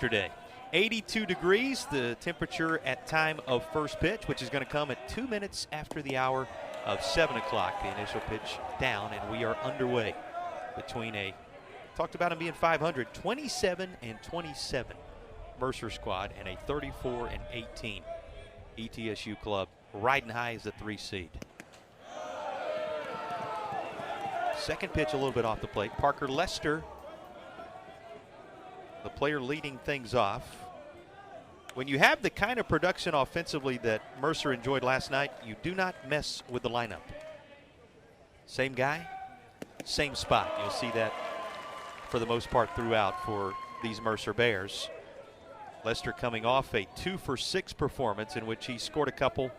Yesterday, 82 degrees, the temperature at time of first pitch, which is going to come at 2 minutes after the hour of 7 o'clock. The initial pitch down, and we are underway between talked about him being 500, 27-27 Mercer squad, and a 34-18 ETSU club, riding high as a 3 seed. Second pitch a little bit off the plate. Parker Lester, the player leading things off. When you have the kind of production offensively that Mercer enjoyed last night, you do not mess with the lineup. Same guy, same spot. You'll see that for the most part throughout for these Mercer Bears. Lester coming off a 2-for-6 performance in which he scored a couple,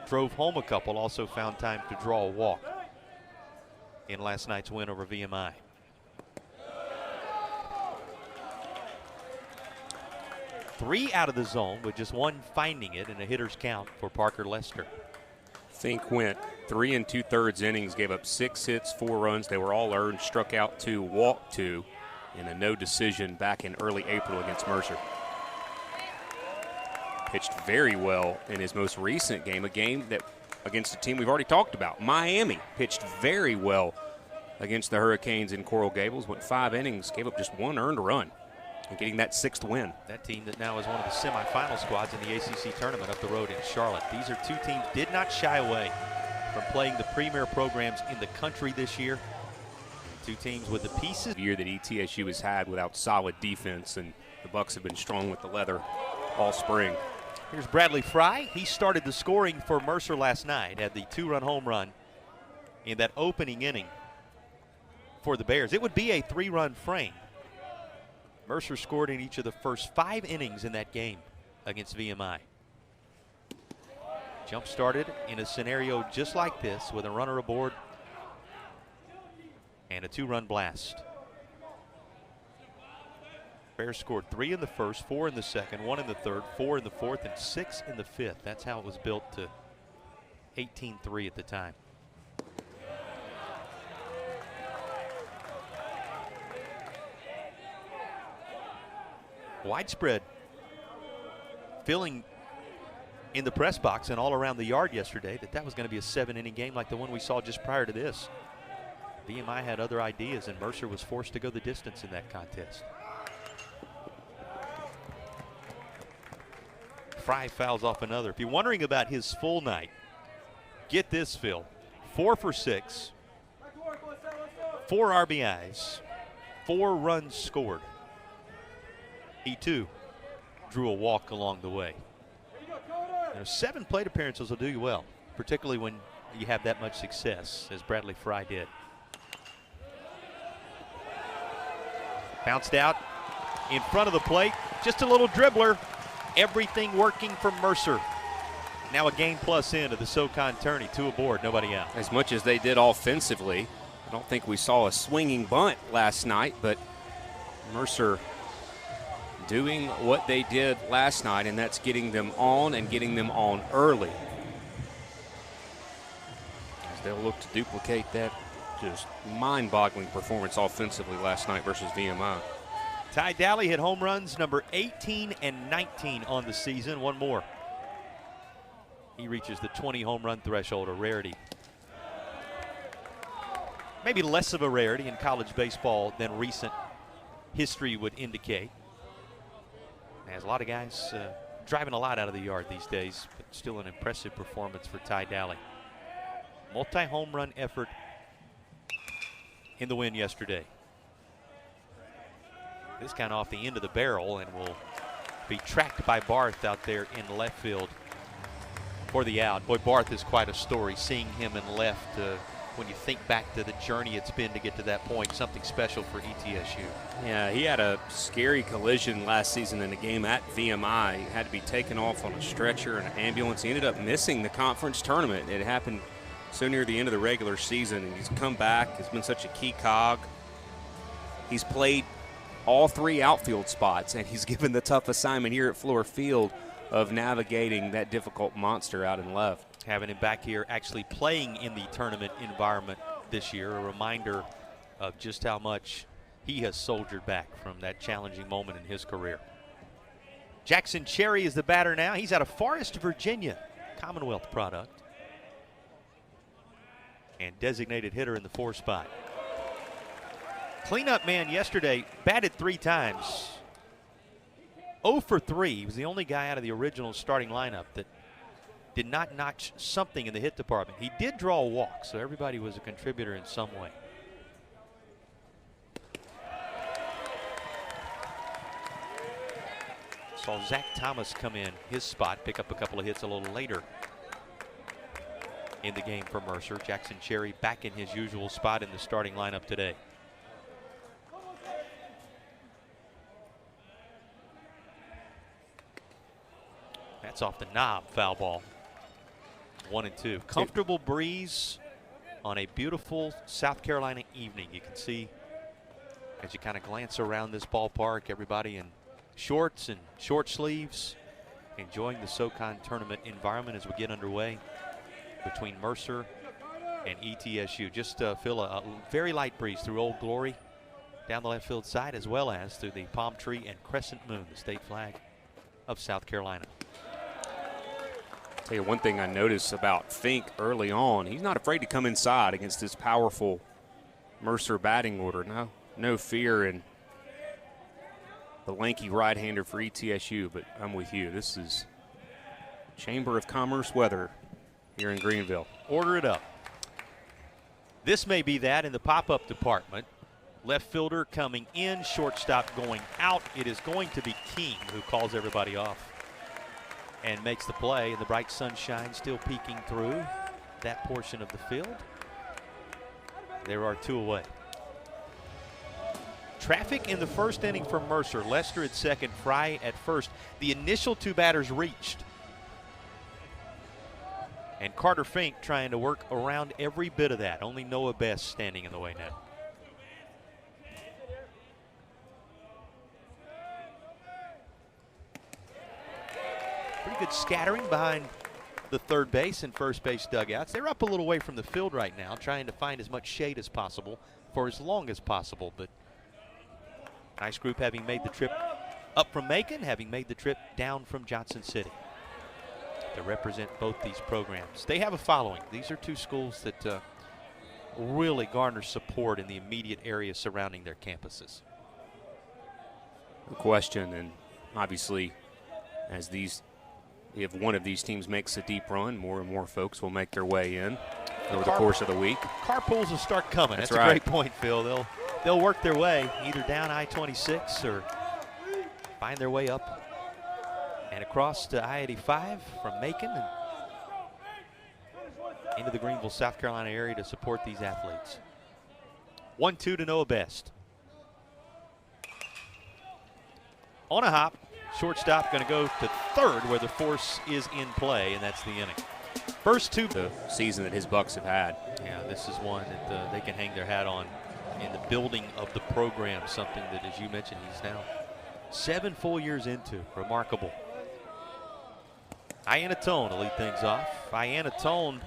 drove home a couple, also found time to draw a walk in last night's win over VMI. Three out of the zone with just one finding it in a hitter's count for Parker Lester. Fink went 3 2/3 innings, gave up 6 hits, 4 runs. They were all earned, struck out 2, walked 2 in a no decision back in early April against Mercer. Pitched very well in his most recent game, a game that against a team we've already talked about. Miami pitched very well against the Hurricanes in Coral Gables, went 5 innings, gave up just 1 earned run, and getting that 6th win. That team that now is one of the semifinal squads in the ACC tournament up the road in Charlotte. These are two teams did not shy away from playing the premier programs in the country this year. Two teams with the pieces. The year that ETSU has had without solid defense, and the Bucks have been strong with the leather all spring. Here's Bradley Fry. He started the scoring for Mercer last night, had the 2-run home run in that opening inning for the Bears. It would be a 3-run frame. Mercer scored in each of the first 5 innings in that game against VMI. Jump started in a scenario just like this with a runner aboard and a 2-run blast. Bears scored 3 in the first, 4 in the second, 1 in the third, 4 in the fourth, and 6 in the fifth. That's how it was built to 18-3 at the time. Widespread feeling in the press box and all around the yard yesterday that was going to be a 7-inning game like the one we saw just prior to this. VMI had other ideas, and Mercer was forced to go the distance in that contest. Fry fouls off another. If you're wondering about his full night, get this, Phil. 4 for 6, 4 RBIs, 4 runs scored. He too drew a walk along the way. 7 plate appearances will do you well, particularly when you have that much success, as Bradley Fry did. Bounced out in front of the plate, just a little dribbler. Everything working for Mercer. Now a game plus into the SoCon tourney, 2 aboard, nobody out. As much as they did offensively, I don't think we saw a swinging bunt last night, but Mercer doing what they did last night, and that's getting them on and getting them on early. As they'll look to duplicate that just mind-boggling performance offensively last night versus VMI. Ty Dally hit home runs number 18 and 19 on the season. One more. He reaches the 20 home run threshold, a rarity. Maybe less of a rarity in college baseball than recent history would indicate. There's a lot of guys driving a lot out of the yard these days, but still an impressive performance for Ty Dally. Multi-home run effort in the win yesterday. This kind of off the end of the barrel and will be tracked by Barth out there in left field for the out. Boy, Barth is quite a story. Seeing him in left, when you think back to the journey it's been to get to that point, something special for ETSU. Yeah, he had a scary collision last season in a game at VMI. He had to be taken off on a stretcher and an ambulance. He ended up missing the conference tournament. It happened so near the end of the regular season, and he's come back. He's been such a key cog. He's played all 3 outfield spots, and he's given the tough assignment here at Fluor Field of navigating that difficult monster out in left. Having him back here actually playing in the tournament environment this year, a reminder of just how much he has soldiered back from that challenging moment in his career. Jackson Cherry is the batter now. He's out of Forest, Virginia, Commonwealth product. And designated hitter in the 4 spot. Cleanup man yesterday batted 3 times. 0 for 3. He was the only guy out of the original starting lineup that did not notch something in the hit department. He did draw a walk, so everybody was a contributor in some way. Saw Zach Thomas come in his spot, pick up a couple of hits a little later in the game for Mercer. Jackson Cherry back in his usual spot in the starting lineup today. That's off the knob, foul ball. 1-2. Comfortable breeze on a beautiful South Carolina evening. You can see as you kind of glance around this ballpark, everybody in shorts and short sleeves enjoying the SoCon tournament environment as we get underway between Mercer and ETSU. Just feel a very light breeze through Old Glory down the left field side, as well as through the palm tree and crescent moon, the state flag of South Carolina. Tell you one thing I noticed about Fink early on, he's not afraid to come inside against this powerful Mercer batting order. No fear in the lanky right-hander for ETSU, but I'm with you. This is Chamber of Commerce weather here in Greenville. Order it up. This may be that in the pop-up department. Left fielder coming in, shortstop going out. It is going to be King who calls everybody off and makes the play, and the bright sunshine still peeking through that portion of the field. There are 2 away. Traffic in the first inning for Mercer. Lester at second, Fry at first. The initial 2 batters reached. And Carter Fink trying to work around every bit of that. Only Noah Best standing in the way now. Pretty good scattering behind the third base and first base dugouts. They're up a little way from the field right now, trying to find as much shade as possible for as long as possible. But nice group having made the trip up from Macon, having made the trip down from Johnson City to represent both these programs. They have a following. These are 2 schools that really garner support in the immediate area surrounding their campuses. No question, and obviously as if one of these teams makes a deep run, more and more folks will make their way in over the course of the week. Carpools will start coming. That's right. A great point, Phil. They'll work their way either down I-26 or find their way up and across to I-85 from Macon and into the Greenville, South Carolina area to support these athletes. 1-2 to Noah Best. On a hop, shortstop going to go to third where the force is in play, and that's the inning. First 2. The season that his Bucks have had. Yeah, this is one that they can hang their hat on in the building of the program, something that, as you mentioned, he's now 7 full years into. Remarkable. Iannatone to lead things off. Iannatone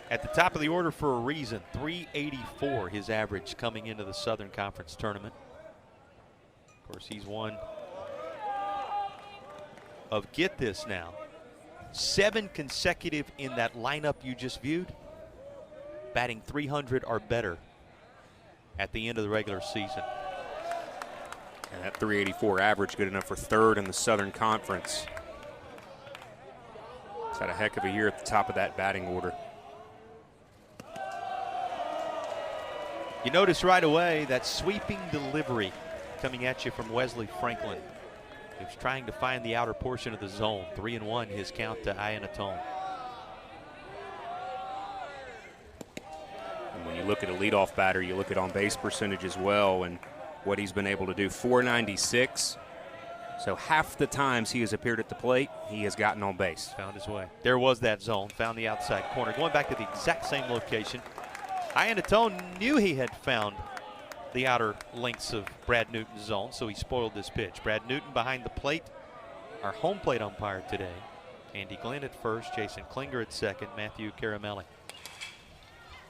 at the top of the order for a reason. 384 his average coming into the Southern Conference tournament. Of course, he's one of, get this now, 7 consecutive in that lineup you just viewed, batting 300 or better at the end of the regular season. And that 384 average good enough for 3rd in the Southern Conference. He's had a heck of a year at the top of that batting order. You notice right away that sweeping delivery coming at you from Wesley Franklin. He was trying to find the outer portion of the zone. 3-1 his count to Iannatone. And when you look at a leadoff batter, you look at on-base percentage as well and what he's been able to do. 496. So half the times he has appeared at the plate, he has gotten on base. Found his way. There was that zone. Found the outside corner. Going back to the exact same location. Iannatone knew he had found the outer lengths of Brad Newton's zone, so he spoiled this pitch. Brad Newton behind the plate, our home plate umpire today. Andy Glenn at first, Jason Klinger at second, Matthew Caramelli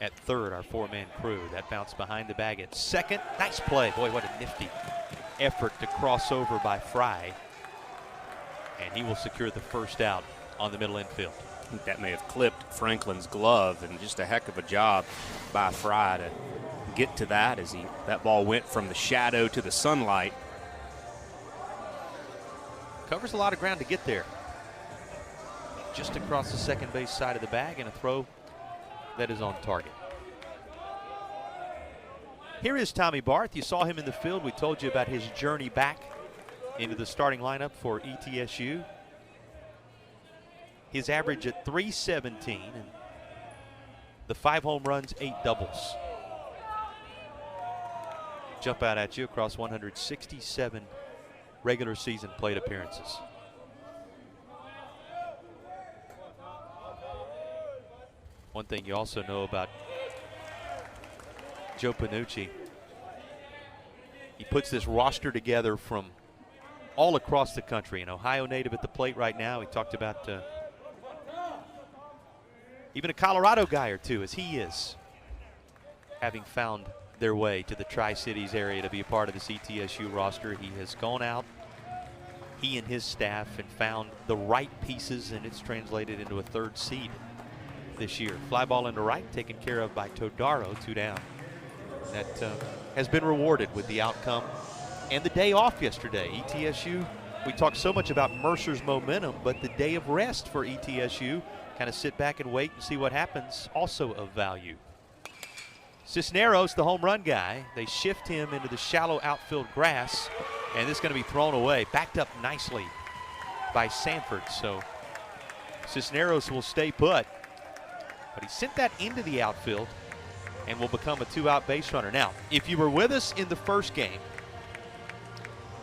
at third, our 4-man crew. That bounce behind the bag at second. Nice play. Boy, what a nifty effort to cross over by Fry. and he will secure the first out on the middle infield. I think that may have clipped Franklin's glove, and just a heck of a job by Fry to get to that as that ball went from the shadow to the sunlight. Covers a lot of ground to get there. Just across the second base side of the bag, and a throw that is on target. Here is Tommy Barth. You saw him in the field. We told you about his journey back into the starting lineup for ETSU. His average at .317, and the 5 home runs, 8 doubles. Jump out at you across 167 regular season plate appearances. One thing you also know about Joe Panucci, he puts this roster together from all across the country. An Ohio native at the plate right now. He talked about even a Colorado guy or two, as he is, having found their way to the Tri-Cities area to be a part of this ETSU roster. He has gone out, he and his staff, and found the right pieces, and it's translated into a third seed this year. Fly ball into right, taken care of by Todaro, 2 down. That has been rewarded with the outcome and the day off yesterday. ETSU, we talked so much about Mercer's momentum, but the day of rest for ETSU, kind of sit back and wait and see what happens, also of value. Cisneros, the home run guy, they shift him into the shallow outfield grass, and this is going to be thrown away. Backed up nicely by Sanford, so Cisneros will stay put. But he sent that into the outfield and will become a 2-out base runner. Now, if you were with us in the first game,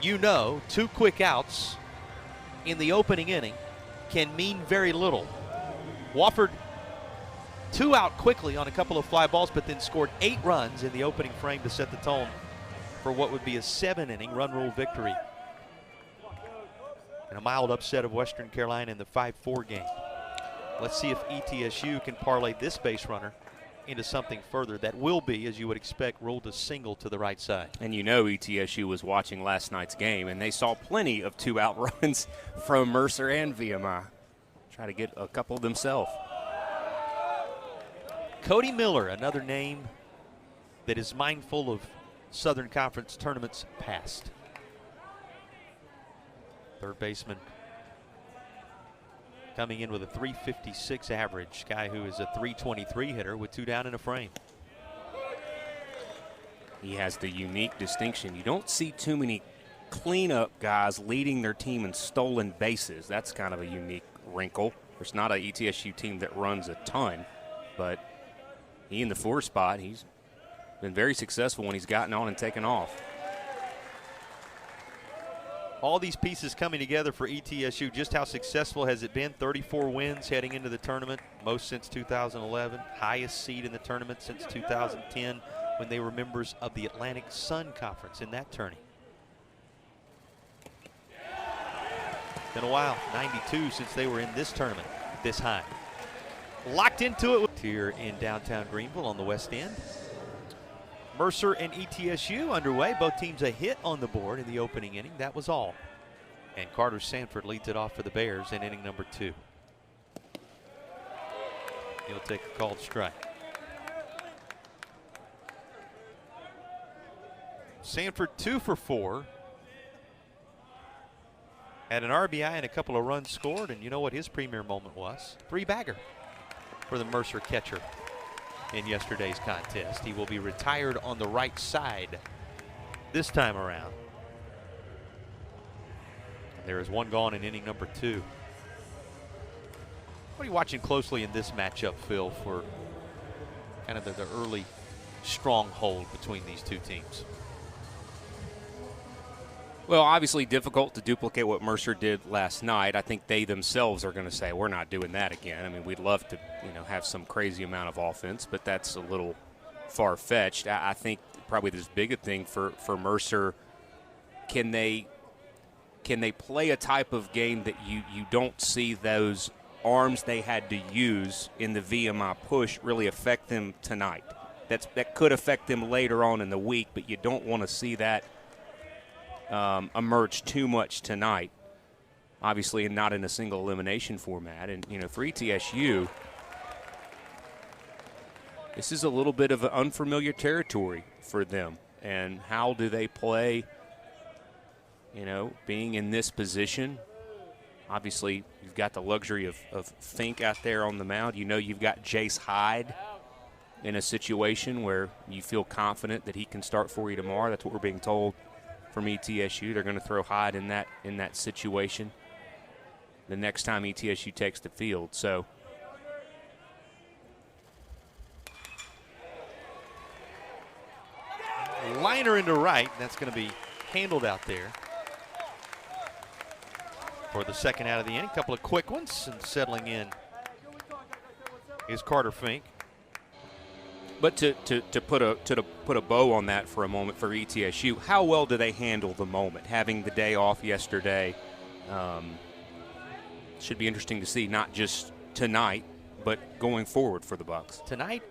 you know 2 quick outs in the opening inning can mean very little. Wofford 2 out quickly on a couple of fly balls, but then scored 8 runs in the opening frame to set the tone for what would be a 7-inning run rule victory and a mild upset of Western Carolina in the 5-4 game. Let's see if ETSU can parlay this base runner into something further that will be, as you would expect, rolled a single to the right side. And you know ETSU was watching last night's game, and they saw plenty of 2-out runs from Mercer and VMI. Try to get a couple themselves. Cody Miller, another name that is mindful of Southern Conference tournaments past. Third baseman coming in with a .356 average. Guy who is a .323 hitter with 2 down in a frame. He has the unique distinction. You don't see too many cleanup guys leading their team in stolen bases. That's kind of a unique wrinkle. There's not an ETSU team that runs a ton, but he in the 4 spot, he's been very successful when he's gotten on and taken off. All these pieces coming together for ETSU. Just how successful has it been? 34 wins heading into the tournament, most since 2011. Highest seed in the tournament since 2010 when they were members of the Atlantic Sun Conference in that tourney. Been a while, 92 since they were in this tournament this high. Locked into it here in downtown Greenville on the west end. Mercer and ETSU underway. Both teams a hit on the board in the opening inning. That was all. And Carter Sanford leads it off for the Bears in inning number 2. He'll take a called strike. Sanford 2 for 4. Had an RBI and a couple of runs scored, and you know what his premier moment was? 3-bagger for the Mercer catcher in yesterday's contest. He will be retired on the right side this time around. There is 1 gone in inning number 2. What are you watching closely in this matchup, Phil, for kind of the early stronghold between these two teams? Well, obviously difficult to duplicate what Mercer did last night. I think they themselves are going to say, we're not doing that again. I mean, we'd love to, have some crazy amount of offense, but that's a little far-fetched. I think probably this bigger thing for Mercer, can they play a type of game that you don't see those arms they had to use in the VMI push really affect them tonight? That could affect them later on in the week, but you don't want to see that emerge too much tonight. obviously, and not in a single elimination format. And, you know, for ETSU, this is a little bit of an unfamiliar territory for them. And how do they play, you know, being in this position? Obviously, you've got the luxury of Fink out there on the mound. You know you've got Jace Hyde in a situation where you feel confident that he can start for you tomorrow. That's what we're being told from ETSU. They're going to throw Hyde in that situation the next time ETSU takes the field. So liner into right, and that's going to be handled out there for the second out of the inning. A couple of quick ones, and settling in is Carter Fink. But to put a bow on that for a moment for ETSU, how well do they handle the moment? Having the day off yesterday, should be interesting to see, not just tonight, but going forward for the Bucks. Tonight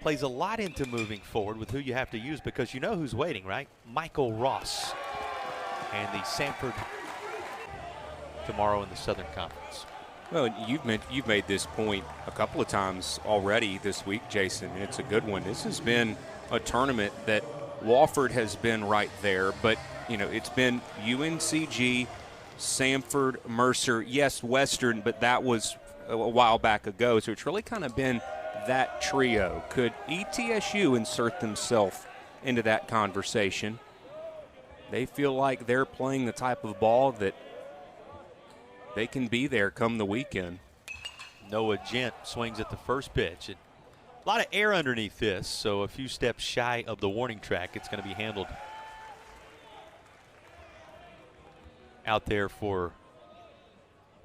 plays a lot into moving forward with who you have to use, because you know who's waiting, right? Michael Ross and the Sanford tomorrow in the Southern Conference. Well, you've made this point a couple of times already this week, Jason, and it's a good one. This has been a tournament that Wofford has been right there, but, you know, it's been UNCG, Sanford, Mercer, yes, Western, but that was a while back ago, so it's really kind of been that trio. Could ETSU insert themselves into that conversation? They feel like they're playing the type of ball that they can be there come the weekend. Noah Gent swings at the first pitch. A lot of air underneath this, so a few steps shy of the warning track. It's going to be handled out there for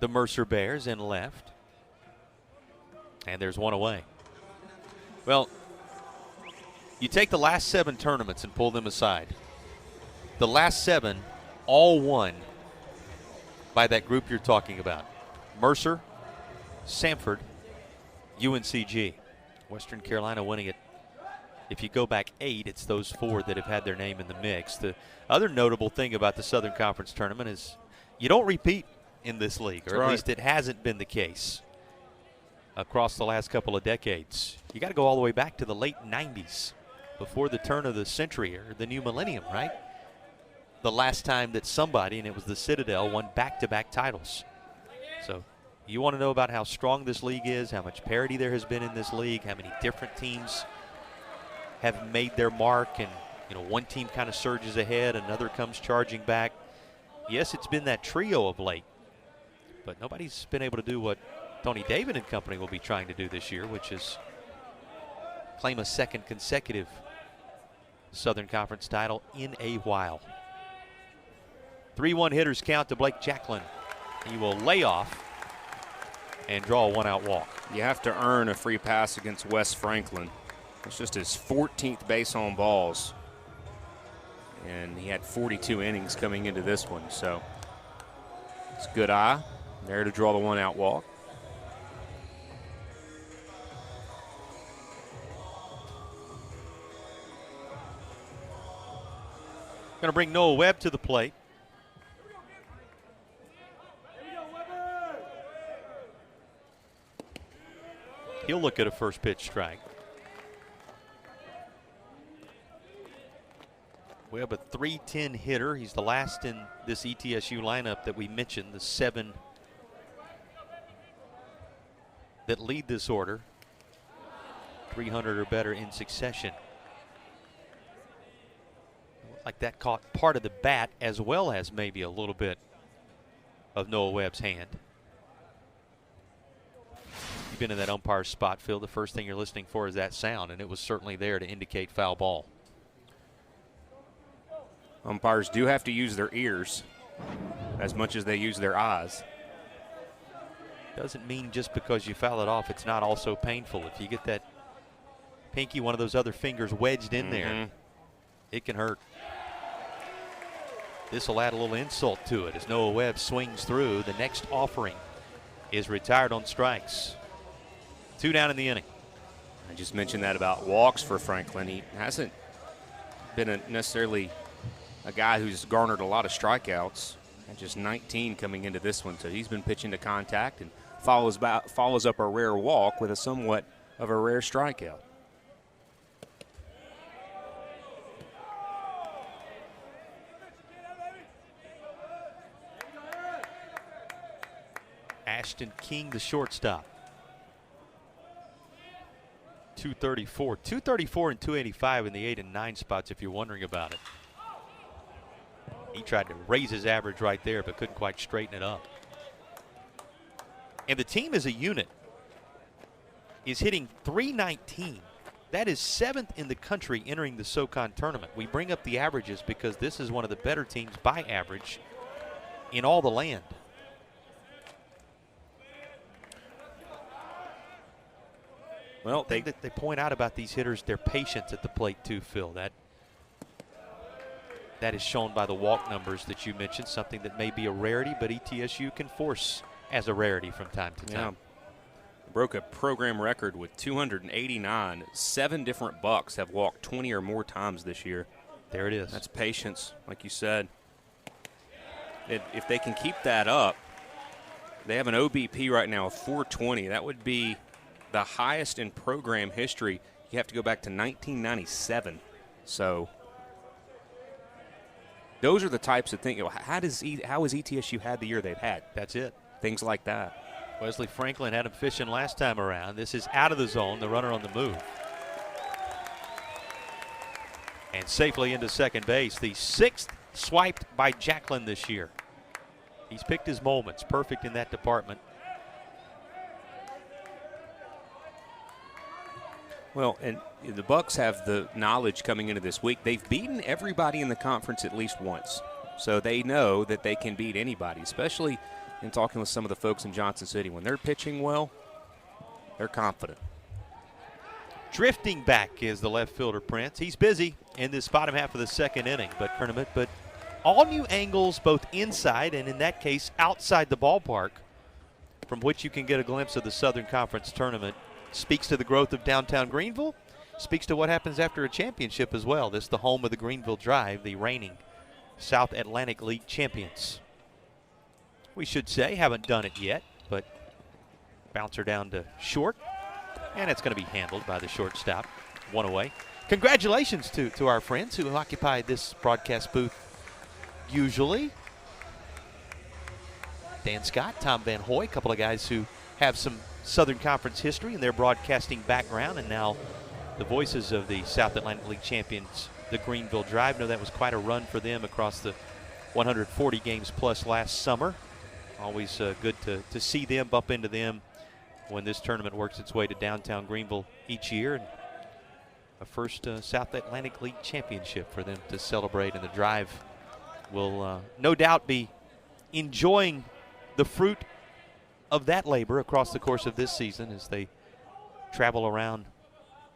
the Mercer Bears in left. And there's one away. Well, you take the last 7 tournaments and pull them aside. The last 7 all won by that group you're talking about. Mercer, Sanford, UNCG. Western Carolina winning it. If you go back 8, it's those 4 that have had their name in the mix. The other notable thing about the Southern Conference tournament is you don't repeat in this league, or at least it hasn't been the case across the last couple of decades. You got to go all the way back to the late 90s, before the turn of the century or the new millennium, right? The last time that somebody, and it was the Citadel, won back-to-back titles. So you want to know about how strong this league is, how much parity there has been in this league, how many different teams have made their mark, and, you know, one team kind of surges ahead, another comes charging back. Yes, it's been that trio of late, but nobody's been able to do what Tony David and company will be trying to do this year, which is claim a second consecutive Southern Conference title in a while. 3-1 hitters count to Blake Jacklin. He will lay off and draw a 1-out walk. You have to earn a free pass against Wes Franklin. It's just his 14th base on balls. And he had 42 innings coming into this one. So it's a good eye there to draw the 1-out walk. Going to bring Noah Webb to the plate. He'll look at a first pitch strike. Webb, a .310 hitter. He's the last in this ETSU lineup that we mentioned, the 7 that lead this order. 300 or better in succession. Like that caught part of the bat as well as maybe a little bit of Noah Webb's hand. You've been in that umpire's spot, Phil. The first thing you're listening for is that sound, and it was certainly there to indicate foul ball. Umpires do have to use their ears as much as they use their eyes. Doesn't mean just because you foul it off, it's not also painful. If you get that pinky, one of those other fingers wedged in there, it can hurt. This will add a little insult to it as Noah Webb swings through. The next offering is retired on strikes. 2 down in the inning. I just mentioned that about walks for Franklin. He hasn't been necessarily a guy who's garnered a lot of strikeouts And just 19 coming into this one, so he's been pitching to contact and follows up a rare walk with a somewhat of a rare strikeout. Ashton King, the shortstop. 234. 234 and 285 in the 8 and 9 spots, if you're wondering about it. He tried to raise his average right there, but couldn't quite straighten it up. And the team as a unit is hitting .319. That is 7th in the country entering the SoCon tournament. We bring up the averages because this is one of the better teams by average in all the land. Well, they point out about these hitters, their patience at the plate too, Phil. That is shown by the walk numbers that you mentioned, something that may be a rarity, but ETSU can force as a rarity from time to time. Yeah. Broke a program record with 289. 7 different Bucks have walked 20 or more times this year. There it is. That's patience, like you said. If they can keep that up, they have an OBP right now of 420. That would be the highest in program history. You have to go back to 1997. So those are the types of things. How has ETSU had the year they've had? That's it. Things like that. Wesley Franklin had him fishing last time around. This is out of the zone, the runner on the move. And safely into second base. The 6th swiped by Jacklin this year. He's picked his moments. Perfect in that department. Well, and the Bucks have the knowledge coming into this week. They've beaten everybody in the conference at least once. So they know that they can beat anybody, especially in talking with some of the folks in Johnson City. When they're pitching well, they're confident. Drifting back is the left fielder, Prince. He's busy in this bottom half of the second inning, but all new angles both inside and in that case outside the ballpark from which you can get a glimpse of the Southern Conference tournament. Speaks to the growth of downtown Greenville, speaks to what happens after a championship as well. This is the home of the Greenville Drive, the reigning South Atlantic League champions. We should say, haven't done it yet, but bouncer down to short, and it's going to be handled by the shortstop. One away. Congratulations to our friends who occupy this broadcast booth usually. Dan Scott, Tom Van Hoy, a couple of guys who have some Southern Conference history in their broadcasting background, and now the voices of the South Atlantic League champions, the Greenville Drive. Know that was quite a run for them across the 140 games plus last summer. Always good to see them, bump into them when this tournament works its way to downtown Greenville each year. And a first South Atlantic League championship for them to celebrate, and the Drive will no doubt be enjoying the fruit of that labor across the course of this season as they travel around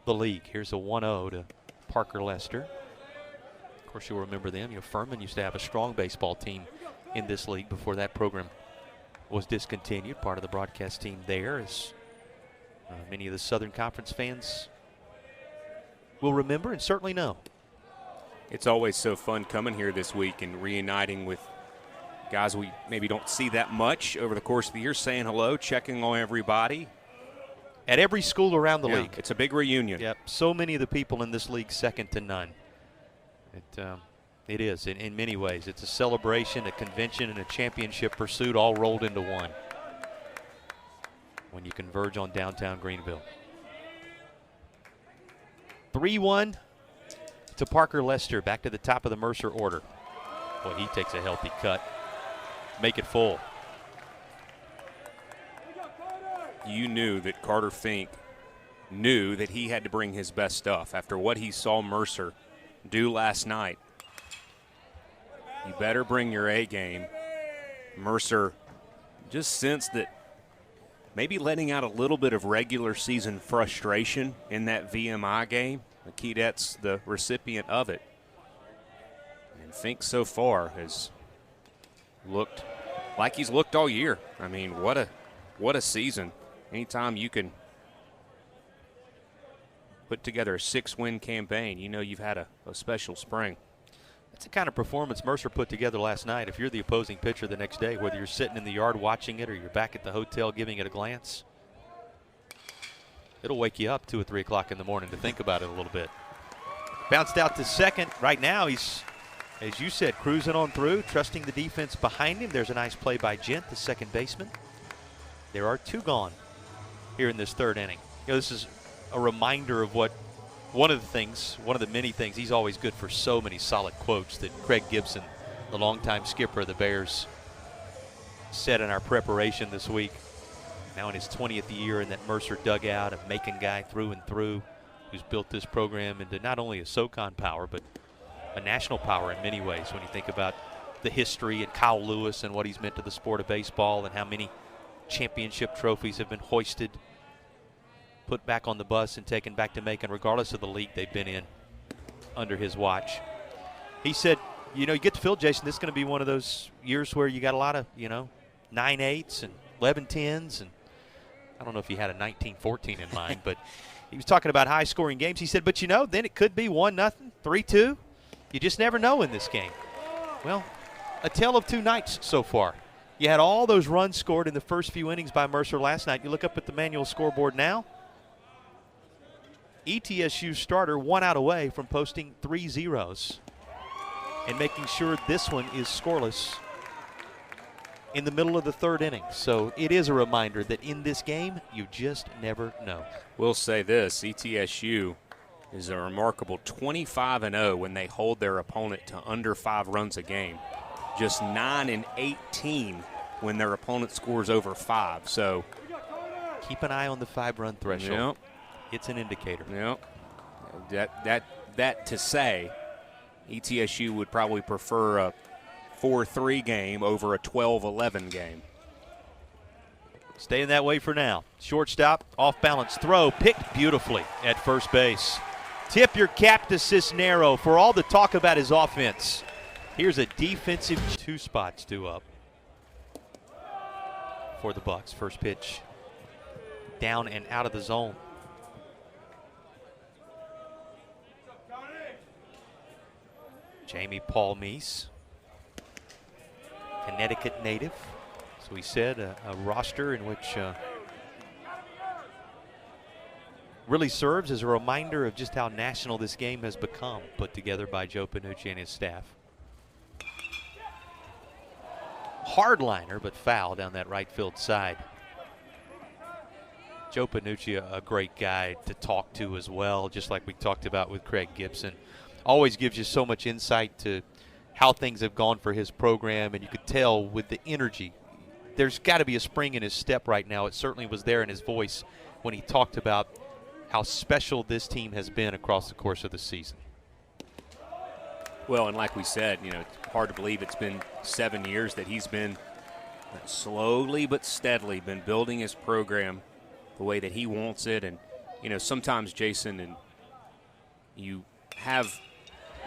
the league. Here's a 1-0 to Parker Lester. Of course, you'll remember them. Furman used to have a strong baseball team in this league before that program was discontinued. Part of the broadcast team there, as many of the Southern Conference fans will remember and certainly know. It's always so fun coming here this week and reuniting with guys we maybe don't see that much over the course of the year, saying hello, checking on everybody. At every school around the league. It's a big reunion. Yep, so many of the people in this league, second to none. It is, in many ways. It's a celebration, a convention, and a championship pursuit all rolled into one when you converge on downtown Greenville. 3-1 to Parker Lester, back to the top of the Mercer order. Boy, he takes a healthy cut. Make it full. You knew that Carter Fink knew that he had to bring his best stuff after what he saw Mercer do last night. You better bring your A game. Mercer just sensed that maybe letting out a little bit of regular season frustration in that VMI game. The Keydet's the recipient of it. And Fink so far has looked like he's looked all year. I mean, what a season. Anytime you can put together a 6-win campaign, you know you've had a special spring. That's the kind of performance Mercer put together last night. If you're the opposing pitcher the next day, whether you're sitting in the yard watching it or you're back at the hotel giving it a glance, it'll wake you up 2 or 3 o'clock in the morning to think about it a little bit. Bounced out to second. Right now he's, as you said, cruising on through, trusting the defense behind him. There's a nice play by Gent, the second baseman. There are 2 gone here in this 3rd inning. This is a reminder of what one of the many things, he's always good for so many solid quotes that Craig Gibson, the longtime skipper of the Bears, said in our preparation this week. Now in his 20th year in that Mercer dugout, a Macon guy through and through, who's built this program into not only a SoCon power, but a national power in many ways when you think about the history and Kyle Lewis and what he's meant to the sport of baseball and how many championship trophies have been hoisted, put back on the bus and taken back to Macon, regardless of the league they've been in under his watch. He said, you get to feel, Jason, this is going to be one of those years where you got a lot of, 9-8s and 11-10s. And I don't know if he had a 19-14 in mind, but he was talking about high-scoring games. He said, but, then it could be 1-0, 3-2. You just never know in this game. Well, a tale of 2 nights so far. You had all those runs scored in the first few innings by Mercer last night. You look up at the manual scoreboard now. ETSU starter 1 out away from posting 3 zeros and making sure this one is scoreless in the middle of the 3rd inning. So it is a reminder that in this game, you just never know. We'll say this, ETSU is a remarkable 25-0 when they hold their opponent to under 5 runs a game. Just 9-18 when their opponent scores over 5. So keep an eye on the 5-run threshold. Yep. It's an indicator. Yep. That to say, ETSU would probably prefer a 4-3 game over a 12-11 game. Staying that way for now. Shortstop, off-balance throw, picked beautifully at first base. Tip your cap to Cisnero for all the talk about his offense. Here's a defensive 2 spots, 2 up for the Bucks. First pitch down and out of the zone. Jamie Paul Meese, Connecticut native. So we said a roster in which really serves as a reminder of just how national this game has become, put together by Joe Panucci and his staff. Hardliner, but foul down that right field side. Joe Panucci, a great guy to talk to as well, just like we talked about with Craig Gibson. Always gives you so much insight to how things have gone for his program, and you could tell with the energy. There's got to be a spring in his step right now. It certainly was there in his voice when he talked about how special this team has been across the course of the season. Well, and like we said, it's hard to believe it's been 7 years that he's been slowly but steadily been building his program the way that he wants it. And, sometimes, Jason, and you have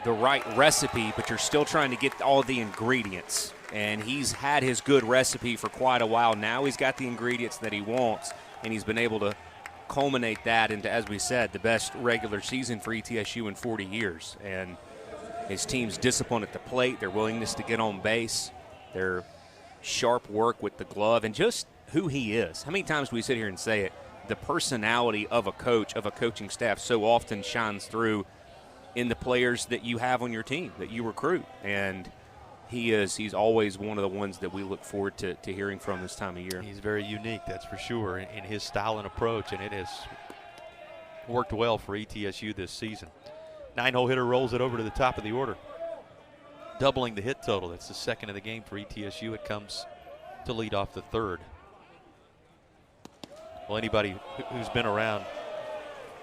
the right recipe, but you're still trying to get all the ingredients. And he's had his good recipe for quite a while. Now he's got the ingredients that he wants, and he's been able to culminate that into, as we said, the best regular season for ETSU in 40 years. And his team's discipline at the plate, their willingness to get on base, their sharp work with the glove, and just who he is. How many times do we sit here and say it? The personality of a coach, of a coaching staff, so often shines through in the players that you have on your team, that you recruit. And he's always one of the ones that we look forward to hearing from this time of year. He's very unique, that's for sure, in his style and approach, and it has worked well for ETSU this season. 9-hole hitter rolls it over to the top of the order, doubling the hit total. That's the second of the game for ETSU. It comes to lead off the 3rd. Well, anybody who's been around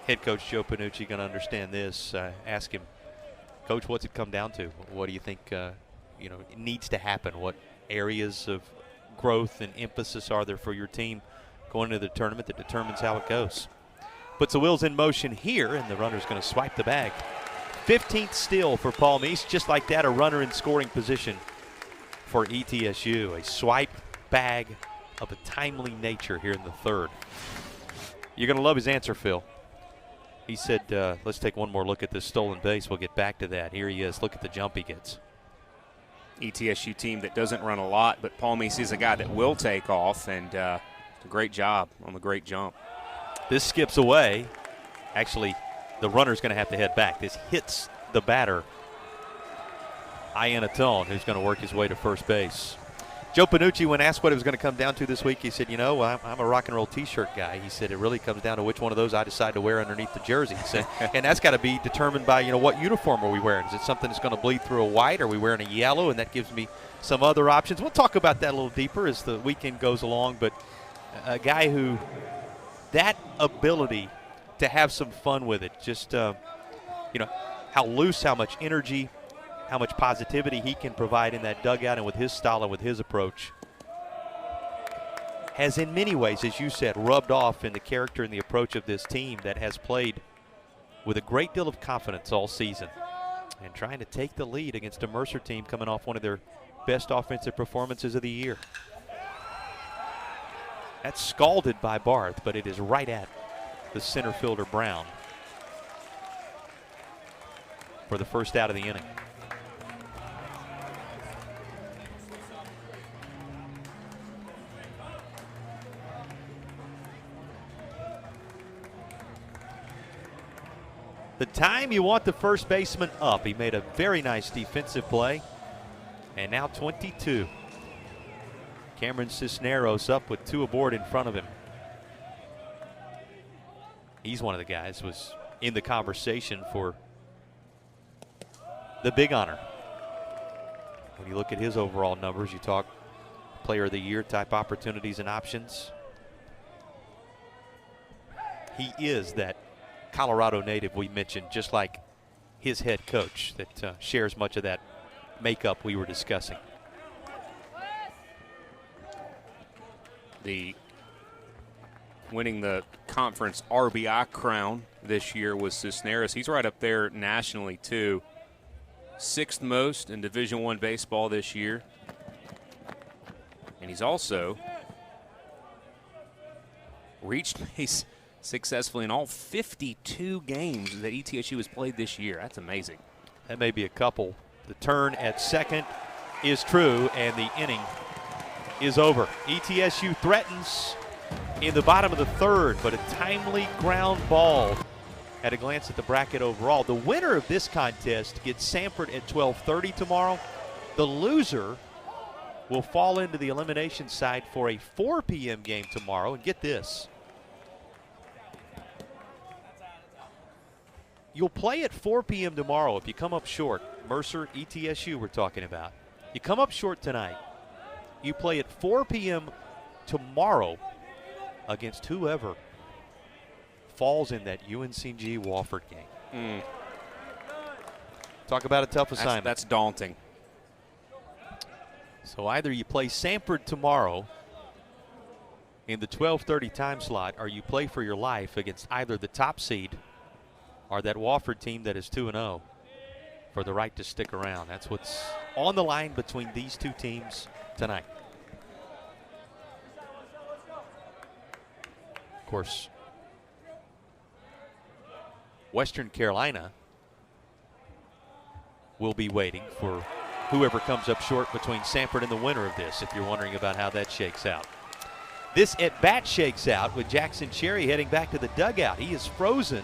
head coach Joe Panucci going to understand this. Ask him, Coach, what's it come down to? What do you think it needs to happen? What areas of growth and emphasis are there for your team going into the tournament that determines how it goes? Puts the wheels in motion here, and the runner's going to swipe the bag. 15th steal for Paul Meese. Just like that, a runner in scoring position for ETSU. A swipe bag of a timely nature here in the 3rd. You're going to love his answer, Phil. He said, let's take one more look at this stolen base. We'll get back to that. Here he is. Look at the jump he gets. ETSU team that doesn't run a lot, but Paul Meese is a guy that will take off, and a great job on the great jump. This skips away. Actually, the runner's going to have to head back. This hits the batter, Iannatone, who's going to work his way to first base. Joe Panucci, when asked what it was going to come down to this week, he said, you know, I'm a rock and roll T-shirt guy. He said it really comes down to which one of those I decide to wear underneath the jersey. He said, and that's got to be determined by, you know, what uniform are we wearing? Is it something that's going to bleed through a white? Are we wearing a yellow? And that gives me some other options. We'll talk about that a little deeper as the weekend goes along. But a guy who, that ability to have some fun with it, just, you know, how loose, how much energy, how much positivity he can provide in that dugout, and with his style and with his approach, has in many ways, as you said, rubbed off in the character and the approach of this team that has played with a great deal of confidence all season and trying to take the lead against a Mercer team coming off one of their best offensive performances of the year. That's scalded by Barth, but it is right at the center fielder Brown for the first out of the inning. The time you want the first baseman up. He made a very nice defensive play. And now 22. Cameron Cisneros up with 2 aboard in front of him. He's one of the guys who was in the conversation for the big honor. When you look at his overall numbers, you talk player of the year type opportunities and options. He is that Colorado native we mentioned, just like his head coach that shares much of that makeup we were discussing. Winning the conference RBI crown this year was Cisneros. He's right up there nationally too. 6th most in Division I baseball this year. And he's also reached base successfully in all 52 games that ETSU has played this year. That's amazing. That may be a couple. The turn at second is true, and the inning is over. ETSU threatens in the bottom of the 3rd, but a timely ground ball. At a glance at the bracket overall, the winner of this contest gets Samford at 12:30 tomorrow. The loser will fall into the elimination side for a 4 p.m. game tomorrow. And get this. You'll play at 4 p.m. tomorrow if you come up short. Mercer, ETSU we're talking about. You come up short tonight. You play at 4 p.m. tomorrow against whoever falls in that UNCG Wofford game. Talk about a tough assignment. That's daunting. So either you play Samford tomorrow in the 12:30 time slot, or you play for your life against either the top seed or that Wofford team that is 2-0 for the right to stick around. That's what's on the line between these two teams tonight. Of course, Western Carolina will be waiting for whoever comes up short between Samford and the winner of this, if you're wondering about how that shakes out. This at-bat shakes out with Jackson Cherry heading back to the dugout. He is frozen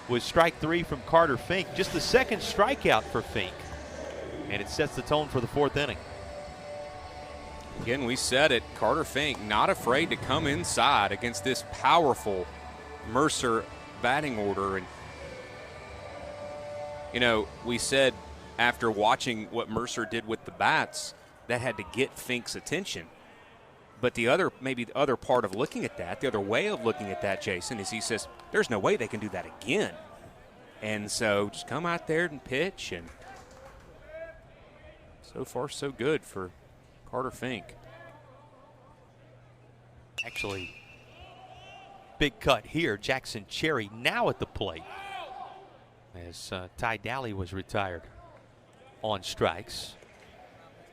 with strike 3 from Carter Fink. Just the 2nd strikeout for Fink. And it sets the tone for the 4th inning. Again, we said it, Carter Fink not afraid to come inside against this powerful Mercer batting order. And, you know, we said after watching what Mercer did with the bats, that had to get Fink's attention. But the other part of looking at that, the other way of looking at that, Jason, is he says, there's no way they can do that again. And so just come out there and pitch, and so far so good for Carter Fink. Actually, big cut here. Jackson Cherry now at the plate as Ty Dally was retired on strikes.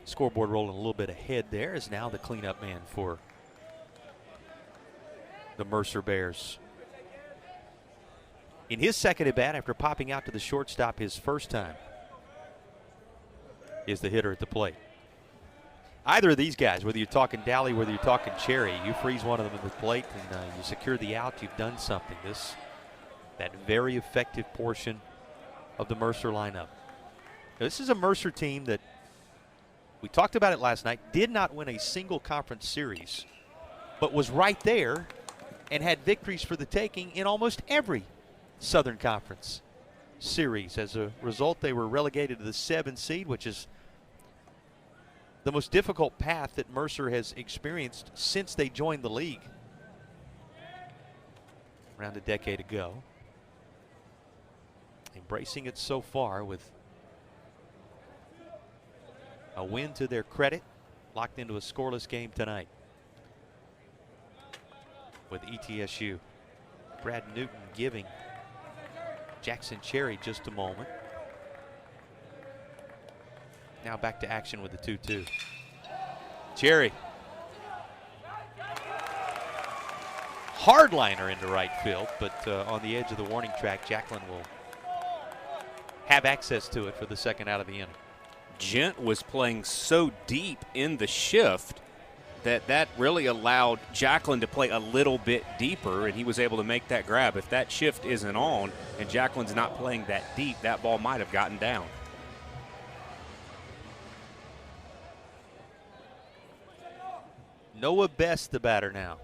Scoreboard rolling a little bit ahead there is now the cleanup man for the Mercer Bears in his second at bat after popping out to the shortstop his first time, is the hitter at the plate. Either of these guys, whether you're talking Dally, whether you're talking Cherry, you freeze one of them at the plate and you secure the out, you've done something. That very effective portion of the Mercer lineup. Now, this is a Mercer team that, we talked about it last night, did not win a single conference series, but was right there and had victories for the taking in almost every Southern Conference series. As a result, they were relegated to the 7th seed, which is the most difficult path that Mercer has experienced since they joined the league around a decade ago. Embracing it so far with a win to their credit, locked into a scoreless game tonight with ETSU. Brad Newton giving Jackson Cherry just a moment. Now back to action with the 2-2. Cherry. Hardliner into right field, but on the edge of the warning track, Jacklin will have access to it for the second out of the inning. Gent was playing so deep in the shift that really allowed Jacklin to play a little bit deeper, and he was able to make that grab. If that shift isn't on and Jacklin's not playing that deep, that ball might have gotten down. Noah Best, the batter now.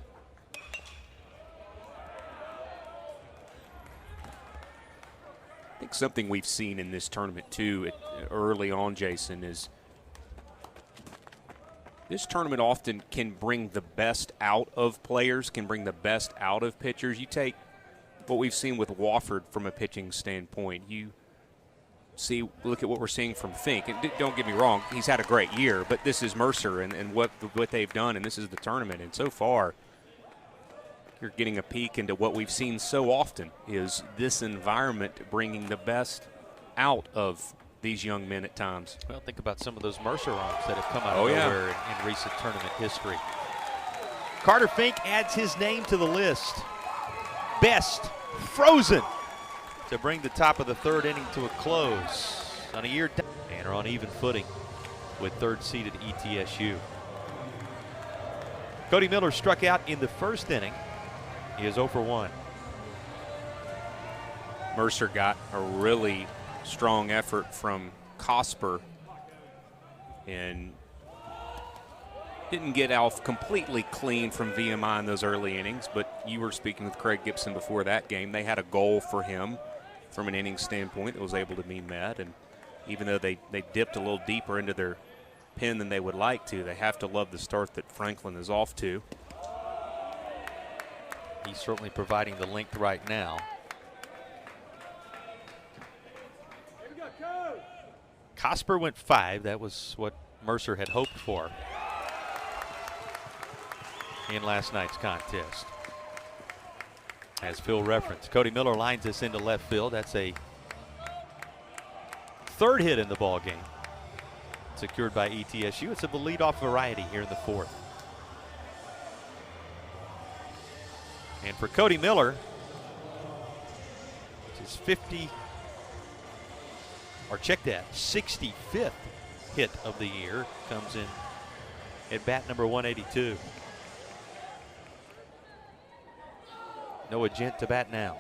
I think something we've seen in this tournament too early on, Jason, is this tournament often can bring the best out of players, can bring the best out of pitchers. You take what we've seen with Wofford from a pitching standpoint. You look at what we're seeing from Fink. And don't get me wrong, he's had a great year, but this is Mercer and what they've done, and this is the tournament. And so far, you're getting a peek into what we've seen so often, is this environment bringing the best out of these young men at times. Well, think about some of those Mercer arms that have come out of nowhere in recent tournament history. Carter Fink adds his name to the list. Best frozen to bring the top of the third inning to a close on a year down and are on even footing with third-seeded ETSU. Cody Miller struck out in the first inning. He is 0 for 1. Mercer got a really strong effort from Cosper and didn't get off completely clean from VMI in those early innings, but you were speaking with Craig Gibson before that game. They had a goal for him from an inning standpoint that was able to be met, and even though they dipped a little deeper into their pen than they would like to, they have to love the start that Franklin is off to. He's certainly providing the length right now. Cosper went 5. That was what Mercer had hoped for in last night's contest. As Phil referenced, Cody Miller lines us into left field. That's a third hit in the ball game, secured by ETSU. It's of the leadoff variety here in the fourth. And for Cody Miller, his 65th hit of the year, comes in at bat number 182. Noah Gent to bat now.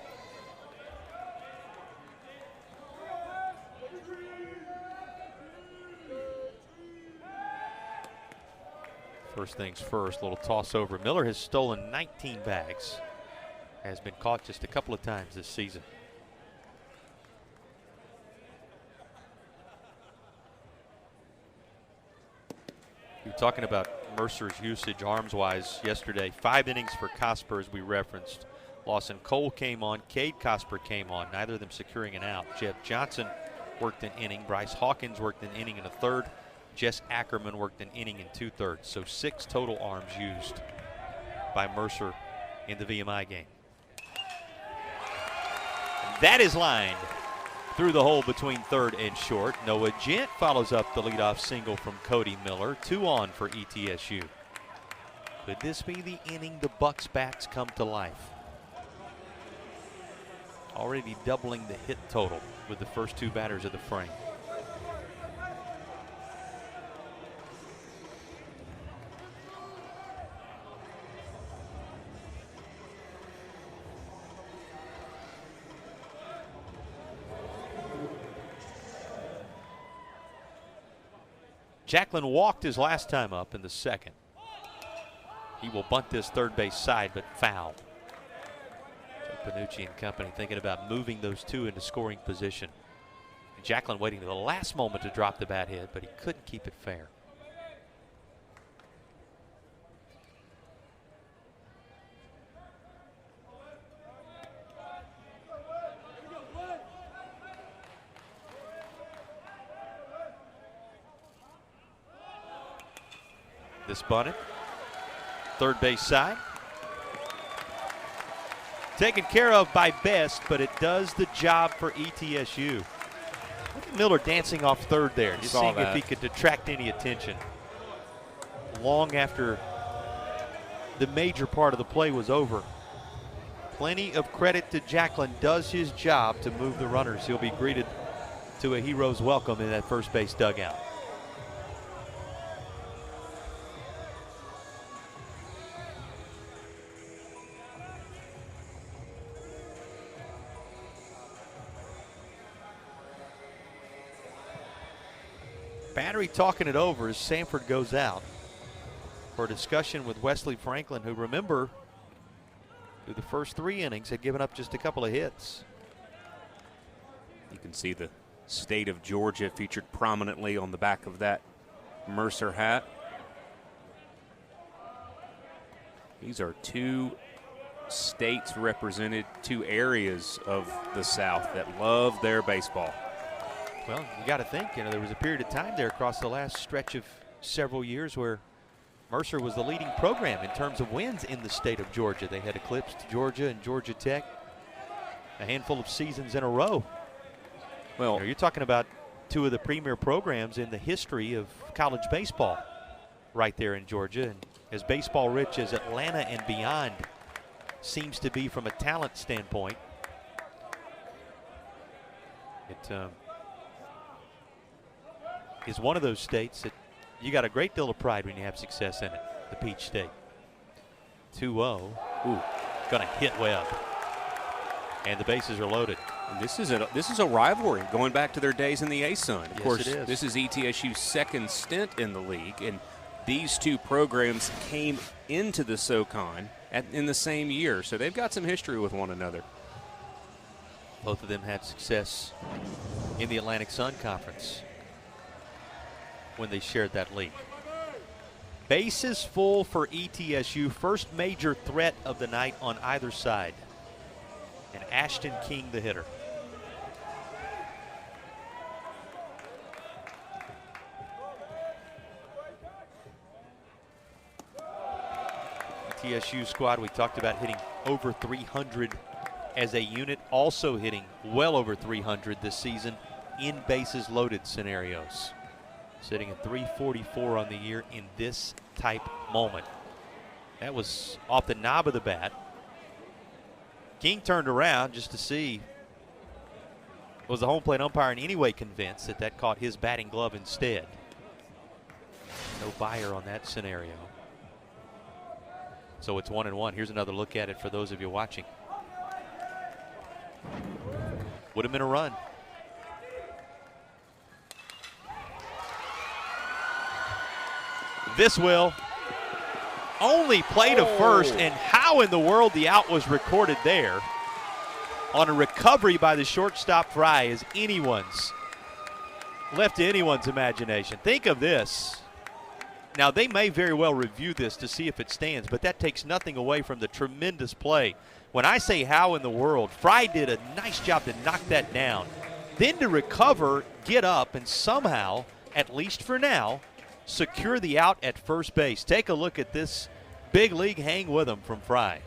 First things first, little toss over. Miller has stolen 19 bags. Has been caught just a couple of times this season. You're talking about Mercer's usage arms-wise yesterday. 5 innings for Cosper, as we referenced. Lawson Cole came on. Cade Cosper came on. Neither of them securing an out. Jeff Johnson worked an inning. Bryce Hawkins worked an inning and a third. Jess Ackerman worked an inning and 2/3. So 6 total arms used by Mercer in the VMI game. And that is lined through the hole between third and short. Noah Gent follows up the leadoff single from Cody Miller. 2 on for ETSU. Could this be the inning the Bucks bats come to life? Already doubling the hit total with the first two batters of the frame. Jacklin walked his last time up in the second. He will bunt this third base side, but foul. So Panucci and company thinking about moving those two into scoring position. And Jacklin waiting to the last moment to drop the bat hit, but he couldn't keep it fair. This bunted. Third base side. Taken care of by Best, but it does the job for ETSU. Look at Miller dancing off third there, just seeing if he could detract any attention. Long after the major part of the play was over. Plenty of credit to Jacklin, does his job to move the runners. He'll be greeted to a hero's welcome in that first base dugout. Battery talking it over as Sanford goes out for a discussion with Wesley Franklin, who, remember, through the first 3 innings had given up just a couple of hits. You can see the state of Georgia featured prominently on the back of that Mercer hat. These are 2 states represented, 2 areas of the South that love their baseball. Well, you got to think, there was a period of time there across the last stretch of several years where Mercer was the leading program in terms of wins in the state of Georgia. They had eclipsed Georgia and Georgia Tech a handful of seasons in a row. Well, you're talking about 2 of the premier programs in the history of college baseball right there in Georgia. And as baseball rich as Atlanta and beyond seems to be from a talent standpoint, it is one of those states that you got a great deal of pride when you have success in it, the Peach State. 2-0. Ooh, gonna hit Webb. And the bases are loaded. And this is a rivalry going back to their days in the A-Sun. Of course, it is. This is ETSU's second stint in the league, and these 2 programs came into the SoCon in the same year, so they've got some history with one another. Both of them had success in the Atlantic Sun Conference when they shared that league. Bases full for ETSU. First major threat of the night on either side. And Ashton King, the hitter. ETSU squad, we talked about hitting over 300 as a unit, also hitting well over 300 this season in bases loaded scenarios. Sitting at 344 on the year in this type moment. That was off the knob of the bat. King turned around just to see, was the home plate umpire in any way convinced that that caught his batting glove instead? No buyer on that scenario. So it's 1-1. Here's another look at it for those of you watching. Would have been a run. This will. Only play to first, and how in the world the out was recorded there on a recovery by the shortstop Fry is left to anyone's imagination. Think of this. Now, they may very well review this to see if it stands, but that takes nothing away from the tremendous play. When I say how in the world, Fry did a nice job to knock that down. Then to recover, get up, and somehow, at least for now, secure the out at first base. Take a look at this big league hang with him from Fry.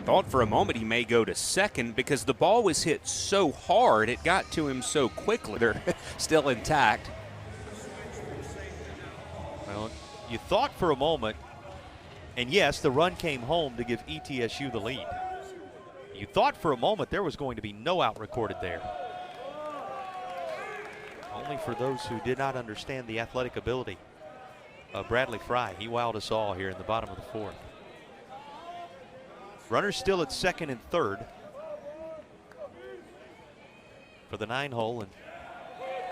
Thought for a moment he may go to second because the ball was hit so hard, it got to him so quickly. They're still intact. Well, you thought for a moment, and yes, the run came home to give ETSU the lead. You thought for a moment there was going to be no out recorded there. Only for those who did not understand the athletic ability of Bradley Fry. He wowed us all here in the bottom of the fourth. Runners still at second and third for the 9-hole, and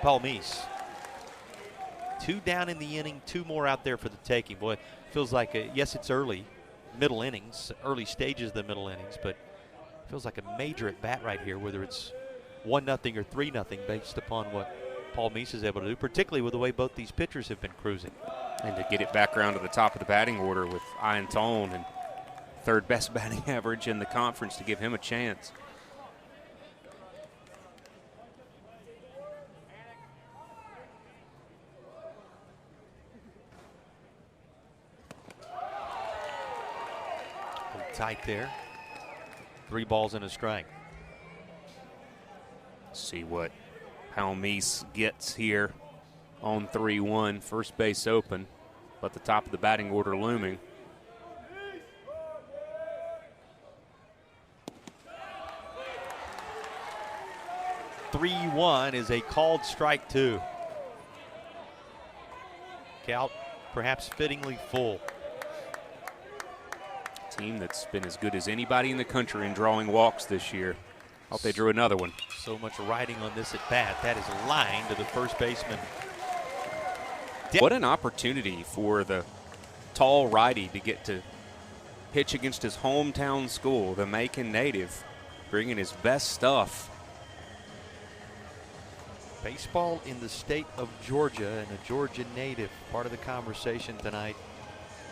Paul Meese. 2 down in the inning, 2 more out there for the taking. Boy, feels like, yes, it's early, middle innings, early stages of the middle innings, but feels like a major at bat right here, whether it's 1-0 or 3-0 based upon what Paul Meese is able to do, particularly with the way both these pitchers have been cruising. And to get it back around to the top of the batting order with Ian Tone and third best batting average in the conference to give him a chance. Tight there. 3 balls and a strike. See what Paul Meese gets here on 3-1. First base open, but the top of the batting order looming. (3-1) is a called strike 2. Count perhaps fittingly full. Team that's been as good as anybody in the country in drawing walks this year. Hope they drew another one. So much riding on this at bat. That is a line to the first baseman. What an opportunity for the tall righty to get to pitch against his hometown school, the Macon native, bringing his best stuff. Baseball in the state of Georgia and a Georgia native, part of the conversation tonight,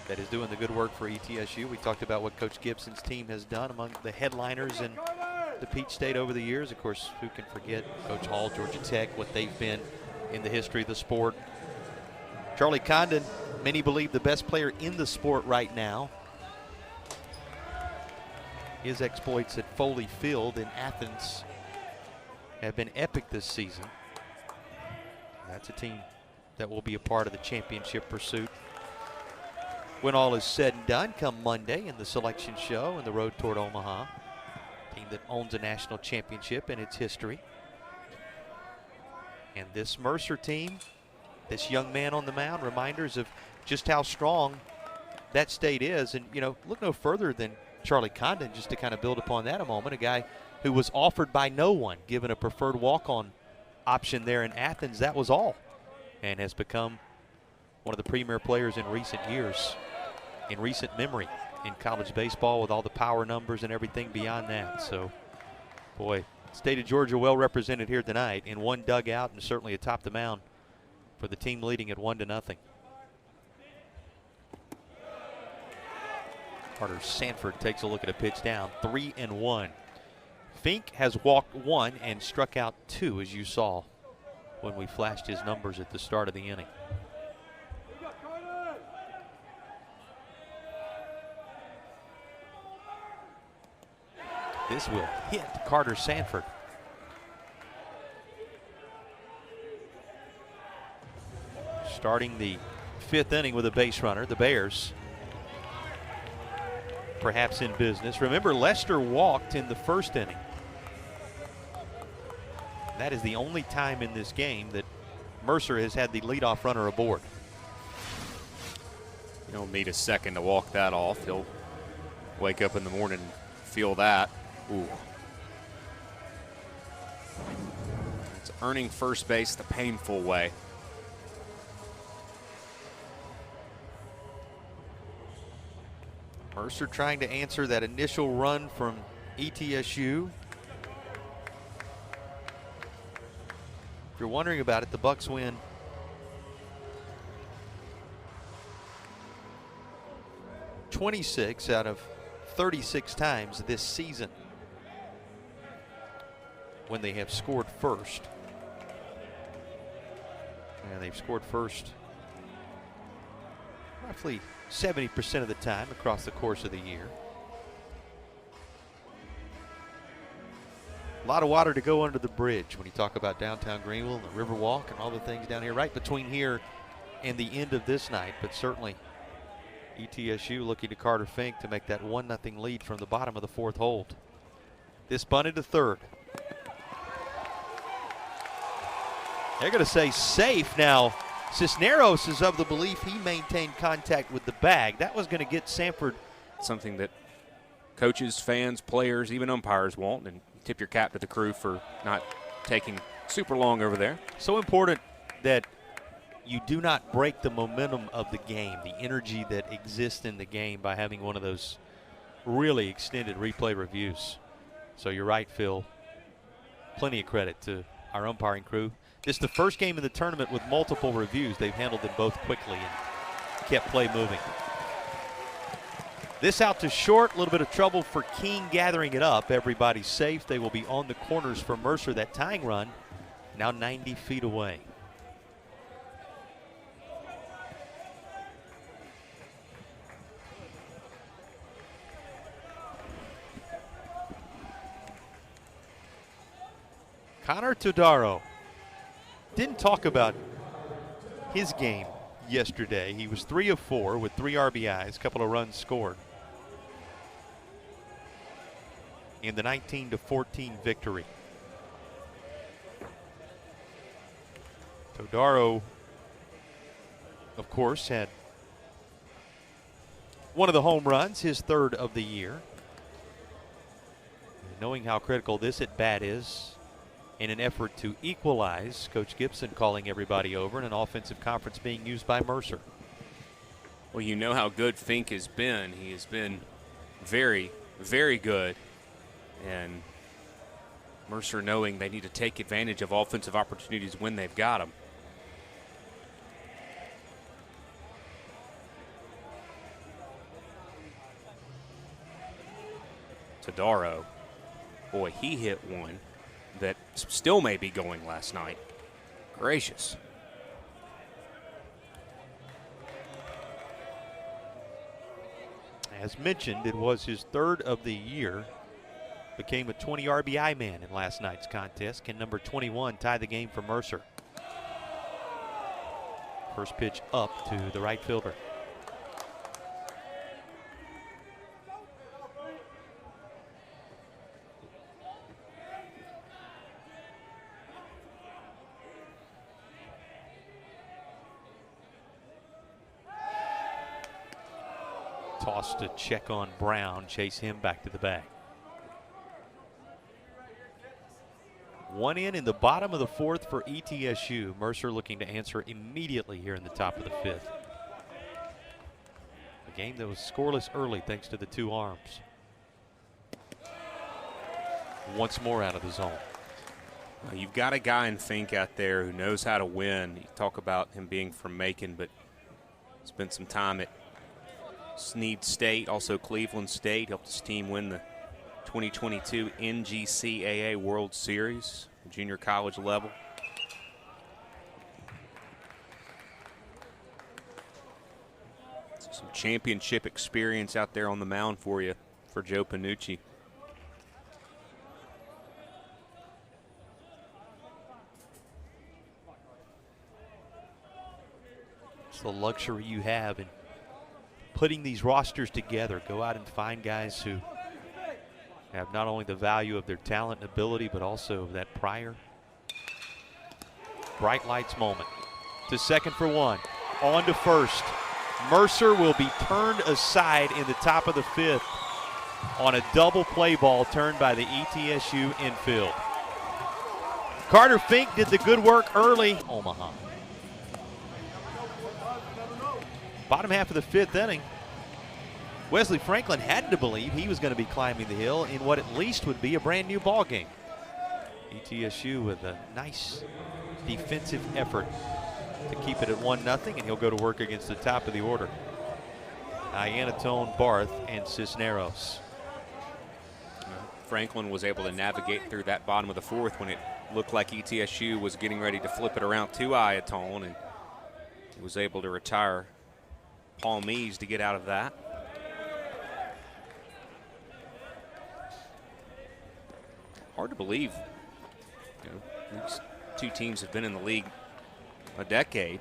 that is doing the good work for ETSU. We talked about what Coach Gibson's team has done among the headliners in the Peach State over the years. Of course, who can forget Coach Hall, Georgia Tech, what they've been in the history of the sport. Charlie Condon, many believe the best player in the sport right now. His exploits at Foley Field in Athens have been epic this season. That's a team that will be a part of the championship pursuit when all is said and done come Monday in the selection show and the road toward Omaha. Team that owns a national championship in its history. And this Mercer team, this young man on the mound, reminders of just how strong that state is. And, you know, look no further than Charlie Condon, just to kind of build upon that a moment. A guy who was offered by no one, given a preferred walk-on option there in Athens. That was all. And has become one of the premier players in recent years, in recent memory in college baseball, with all the power numbers and everything beyond that. So, boy, state of Georgia well represented here tonight in one dugout and certainly atop the mound for the team leading at 1-0. Carter Sanford takes a look at a pitch down, 3-1. Fink has walked 1 and struck out 2, as you saw when we flashed his numbers at the start of the inning. This will hit Carter Sanford. Starting the 5th inning with a base runner, the Bears perhaps in business. Remember, Lester walked in the 1st inning. That is the only time in this game that Mercer has had the leadoff runner aboard. You don't need a second to walk that off. He'll wake up in the morning and feel that. Ooh. It's earning first base the painful way. Mercer trying to answer that initial run from ETSU. If you're wondering about it, the Bucks win 26 out of 36 times this season when they have scored first. And they've scored first roughly 70% of the time across the course of the year. A lot of water to go under the bridge when you talk about downtown Greenville and the Riverwalk and all the things down here, right between here and the end of this night. But certainly ETSU looking to Carter Fink to make that 1-0 lead from the bottom of the 4th hold. This bunted to third. They're going to say safe. Now, Cisneros is of the belief he maintained contact with the bag. That was going to get Sanford. Something that coaches, fans, players, even umpires want, and tip your cap to the crew for not taking super long over there. So important that you do not break the momentum of the game, the energy that exists in the game by having one of those really extended replay reviews. So you're right, Phil. Plenty of credit to our umpiring crew. This is the first game of the tournament with multiple reviews. They've handled them both quickly and kept play moving. This out to short, a little bit of trouble for King gathering it up. Everybody's safe. They will be on the corners for Mercer. That tying run now 90 feet away. Connor Todaro didn't talk about his game yesterday. He was 3 of 4 with 3 RBIs, a couple of runs scored in the 19-14 victory. Todaro, of course, had one of the home runs, his 3rd of the year. And knowing how critical this at bat is in an effort to equalize, Coach Gibson calling everybody over in an offensive conference being used by Mercer. Well, you know how good Fink has been. He has been very, very good. And Mercer knowing they need to take advantage of offensive opportunities when they've got them. Todaro, boy, he hit one that still may be going last night. Gracious. As mentioned, it was his 3rd of the year. Became a 20 RBI man in last night's contest. Can number 21 tie the game for Mercer? First pitch up to the right fielder. Toss to check on Brown, chase him back to the bag. One in the bottom of the 4th for ETSU. Mercer looking to answer immediately here in the top of the 5th. A game that was scoreless early thanks to the 2 arms. Once more out of the zone. Well, you've got a guy in Fink out there who knows how to win. You talk about him being from Macon, but spent some time at Snead State, also Cleveland State. Helped his team win the 2022 NGCAA World Series, junior college level. So some championship experience out there on the mound for you, for Joe Panucci. It's the luxury you have in putting these rosters together. Go out and find guys who have not only the value of their talent and ability, but also that prior bright lights moment. To second for 1, on to first. Mercer will be turned aside in the top of the 5th on a double play ball turned by the ETSU infield. Carter Fink did the good work early. Omaha. Bottom half of the 5th inning. Wesley Franklin had to believe he was going to be climbing the hill in what at least would be a brand new ball game. ETSU with a nice defensive effort to keep it at 1-0, and he'll go to work against the top of the order. Iannatone, Barth, and Cisneros. Franklin was able to navigate through that bottom of the 4th when it looked like ETSU was getting ready to flip it around to Iannatone, and he was able to retire Paul Mees to get out of that. Hard to believe, these 2 teams have been in the league a decade.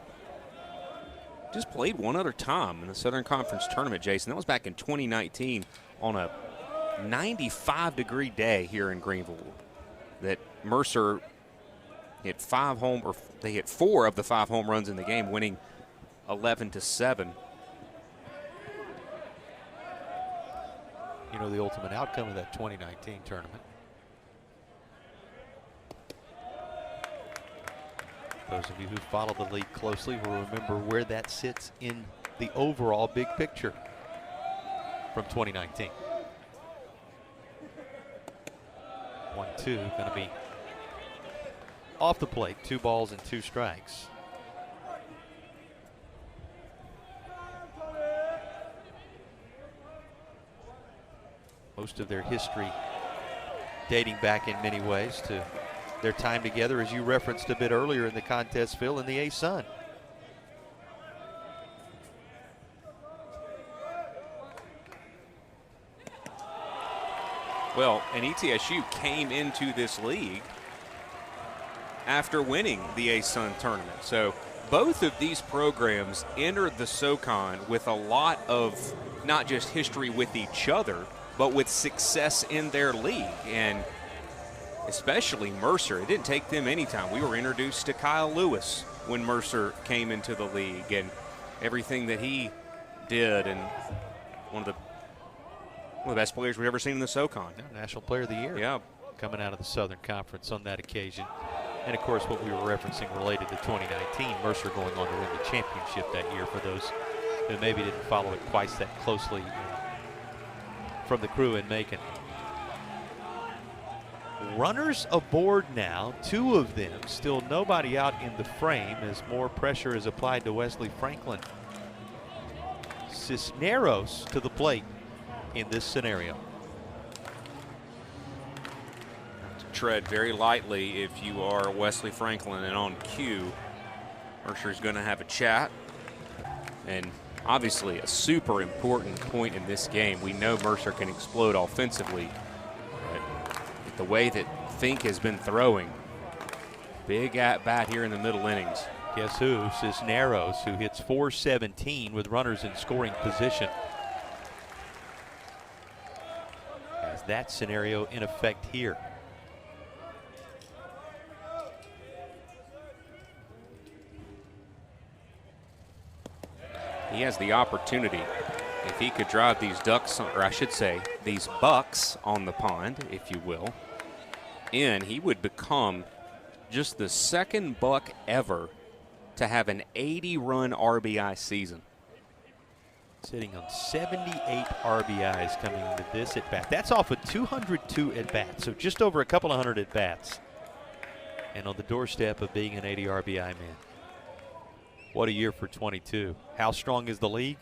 Just played one other time in the Southern Conference tournament, Jason. That was back in 2019 on a 95-degree day here in Greenville. That Mercer hit 4 of the 5 home runs in the game, winning 11-7. You know the ultimate outcome of that 2019 tournament. Those of you who follow the league closely will remember where that sits in the overall big picture from 2019. 1-2, going to be off the plate, 2 balls and 2 strikes. Most of their history dating back in many ways to their time together, as you referenced a bit earlier in the contest, Phil, in the A-Sun. Well, and ETSU came into this league after winning the A-Sun tournament. So both of these programs entered the SoCon with a lot of not just history with each other, but with success in their league. And especially Mercer, it didn't take them any time. We were introduced to Kyle Lewis when Mercer came into the league, and everything that he did, and one of the best players we've ever seen in the SoCon. Yeah, National Player of the Year. Yeah. Coming out of the Southern Conference on that occasion. And of course, what we were referencing related to 2019, Mercer going on to win the championship that year, for those who maybe didn't follow it quite that closely from the crew in Macon. Runners aboard now, 2 of them, still nobody out in the frame as more pressure is applied to Wesley Franklin. Cisneros to the plate in this scenario. Tread very lightly if you are Wesley Franklin, and on cue, Mercer's going to have a chat. And obviously a super important point in this game. We know Mercer can explode offensively, but the way that Fink has been throwing, big at bat here in the middle innings. Guess who? Cisneros, who hits .417 with runners in scoring position. Has that scenario in effect here. He has the opportunity, if he could drive these ducks, or I should say, these bucks on the pond, if you will, in, he would become just the 2nd Buck ever to have an 80-run RBI season. Sitting on 78 RBIs coming into this at-bat. That's off of 202 at-bats, so just over a couple of hundred at-bats. And on the doorstep of being an 80 RBI man. What a year for 22. How strong is the league?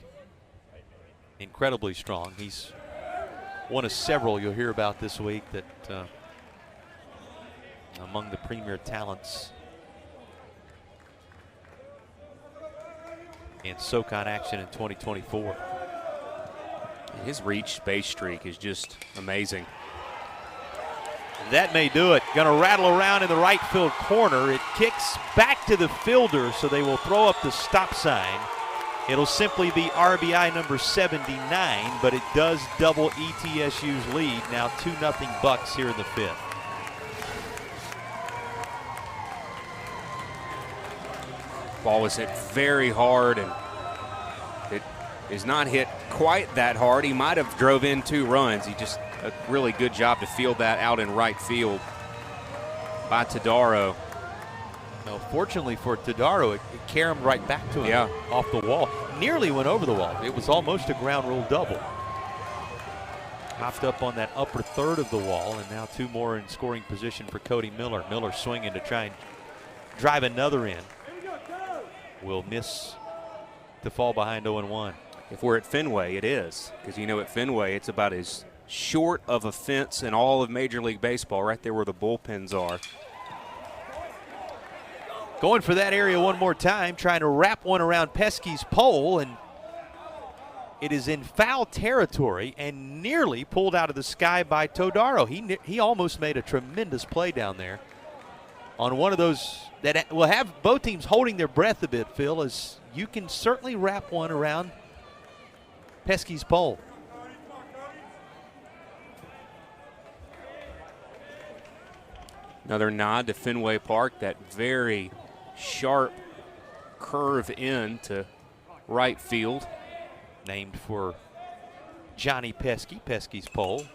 Incredibly strong. He's one of several you'll hear about this week that among the premier talents in SoCon action in 2024. His reach base streak is just amazing. That may do it. Going to rattle around in the right field corner. It kicks back to the fielder, so they will throw up the stop sign. It'll simply be RBI number 79, but it does double ETSU's lead. Now 2-0 Bucks here in the 5th. Ball was hit very hard, and it is not hit quite that hard. He might have drove in 2 runs. He just a really good job to field that out in right field by Todaro. No, fortunately for Todaro, it caromed right back to him off the wall. Nearly went over the wall. It was almost a ground rule double. Hopped up on that upper third of the wall, and now 2 more in scoring position for Cody Miller. Miller swinging to try and drive another in. Will miss to fall behind 0-1. If we're at Fenway, it is. Because you know at Fenway, it's about as short of a fence in all of Major League Baseball, right there where the bullpens are. Going for that area one more time, trying to wrap one around Pesky's pole, and it is in foul territory and nearly pulled out of the sky by Todaro. He almost made a tremendous play down there on one of those that will have both teams holding their breath a bit, Phil, as you can certainly wrap one around Pesky's pole. Another nod to Fenway Park, that very sharp curve in to right field. Named for Johnny Pesky, Pesky's pole.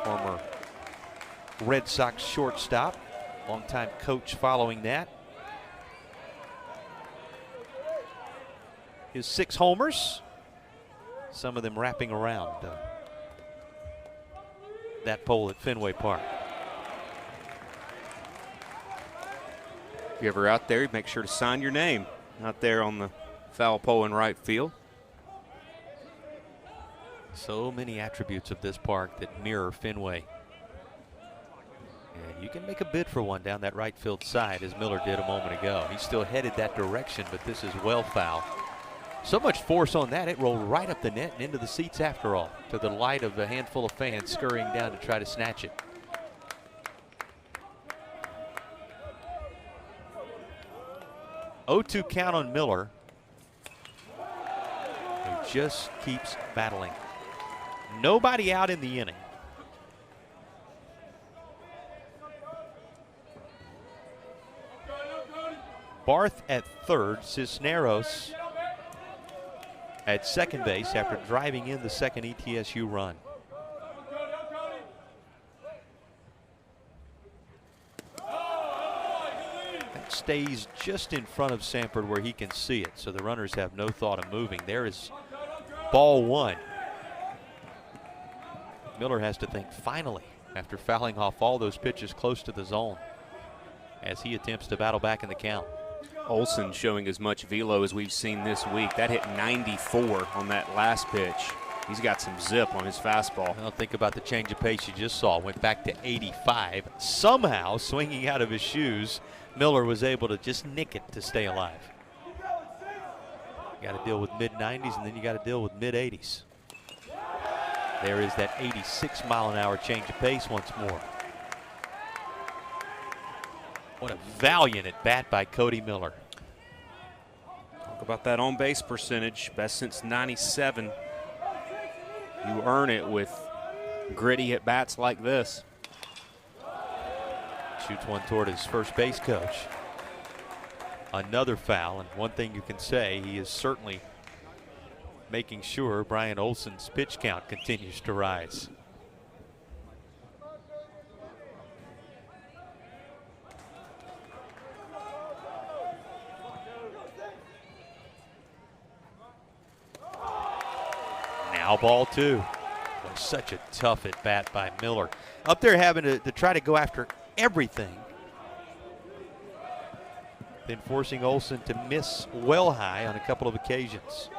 Former Red Sox shortstop, longtime coach following that. His 6 homers, some of them wrapping around that pole at Fenway Park. If you're ever out there, make sure to sign your name out there on the foul pole in right field. So many attributes of this park that mirror Fenway. And you can make a bid for one down that right field side, as Miller did a moment ago. He still headed that direction, but this is well foul. So much force on that, it rolled right up the net and into the seats after all, to the delight of a handful of fans scurrying down to try to snatch it. Oh-2 count on Miller, who just keeps battling. Nobody out in the inning. Barth at third, Cisneros at second base after driving in the second ETSU run. That stays just in front of Samford where he can see it, so the runners have no thought of moving. There is ball 1. Miller has to think finally after fouling off all those pitches close to the zone as he attempts to battle back in the count. Olson showing as much velo as we've seen this week. That hit 94 on that last pitch. He's got some zip on his fastball. Well, think about the change of pace you just saw. Went back to 85. Somehow, swinging out of his shoes, Miller was able to just nick it to stay alive. You got to deal with mid-90s, and then you got to deal with mid-80s. There is that 86-mile-an-hour change of pace once more. What a valiant at bat by Cody Miller. Talk about that on-base percentage, best since '97. You earn it with gritty at bats like this. Shoots one toward his first base coach. Another foul, and one thing you can say, he is certainly making sure Brian Olson's pitch count continues to rise. Now ball 2. Boy, such a tough at bat by Miller. Up there having to try to go after everything. Then forcing Olson to miss well high on a couple of occasions.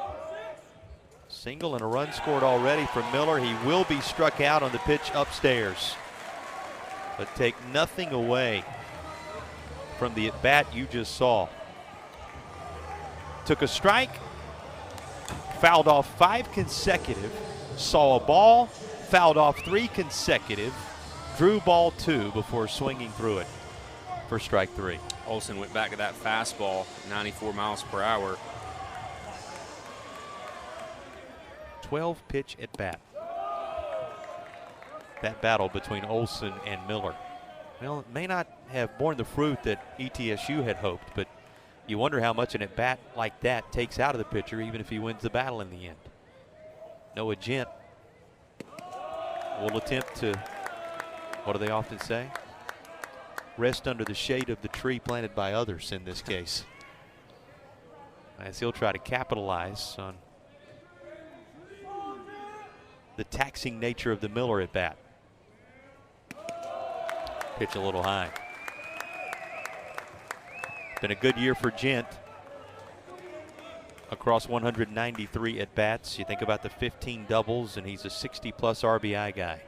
Single and a run scored already from Miller. He will be struck out on the pitch upstairs. But take nothing away from the at bat you just saw. Took a strike. Fouled off 5 consecutive, saw a ball, fouled off 3 consecutive, drew ball 2 before swinging through it for strike 3. Olson went back to that fastball, 94 miles per hour. 12 pitch at bat. That battle between Olson and Miller. Well, it may not have borne the fruit that ETSU had hoped, but you wonder how much an at-bat like that takes out of the pitcher, even if he wins the battle in the end. Noah Gent will attempt to, what do they often say? Rest under the shade of the tree planted by others in this case. As he'll try to capitalize on the taxing nature of the Miller at-bat. Pitch a little high. Been a good year for Gent. Across 193 at-bats. You think about the 15 doubles, and he's a 60-plus RBI guy.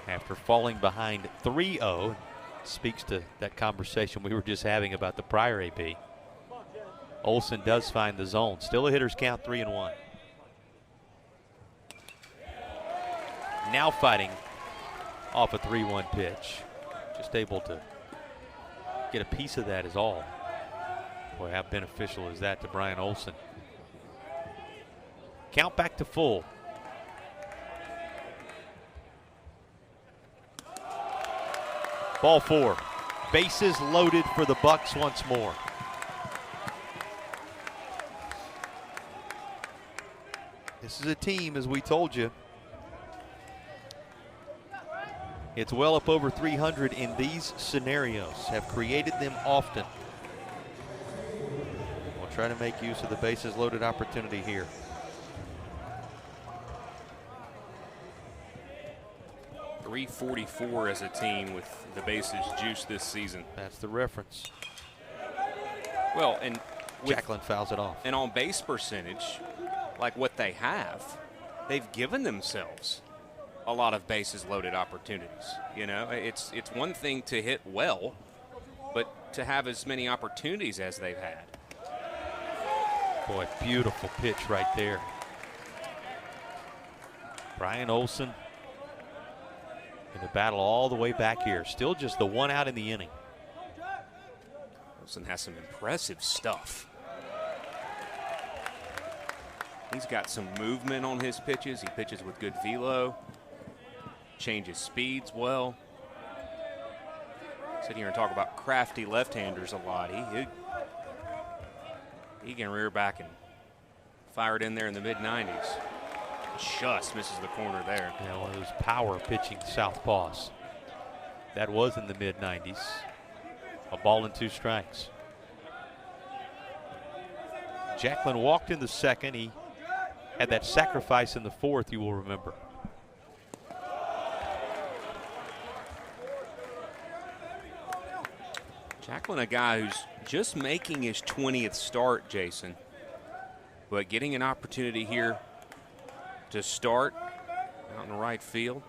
After falling behind 3-0, speaks to that conversation we were just having about the prior AB. Olson does find the zone. Still a hitter's count, 3-1. Now fighting off a 3-1 pitch. Just able to get a piece of that is all. Boy, how beneficial is that to Brian Olson? Count back to full. Ball 4. Bases loaded for the Bucks once more. This is a team, as we told you. It's well up over 300 in these scenarios, have created them often. We'll try to make use of the bases loaded opportunity here. .344 as a team with the bases juiced this season. That's the reference. Well, and Jacklin fouls it off. And on base percentage, like what they have, they've given themselves a lot of bases loaded opportunities. You know, it's one thing to hit well, but to have as many opportunities as they've had. Boy, beautiful pitch right there. Brian Olson in the battle all the way back here. Still just the one out in the inning. Olson has some impressive stuff. He's got some movement on his pitches. He pitches with good velo. Changes speeds well. Sit here and talk about crafty left-handers a lot. He can rear back and fire it in there in the mid-90s. Just misses the corner there. Yeah, one of those power pitching southpaws. That was in the mid-90s. A ball and 2 strikes. Jacklin walked in the second. He had that sacrifice in the 4th, you will remember. Jacklin, a guy who's just making his 20th start, Jason, but getting an opportunity here to start out in the right field.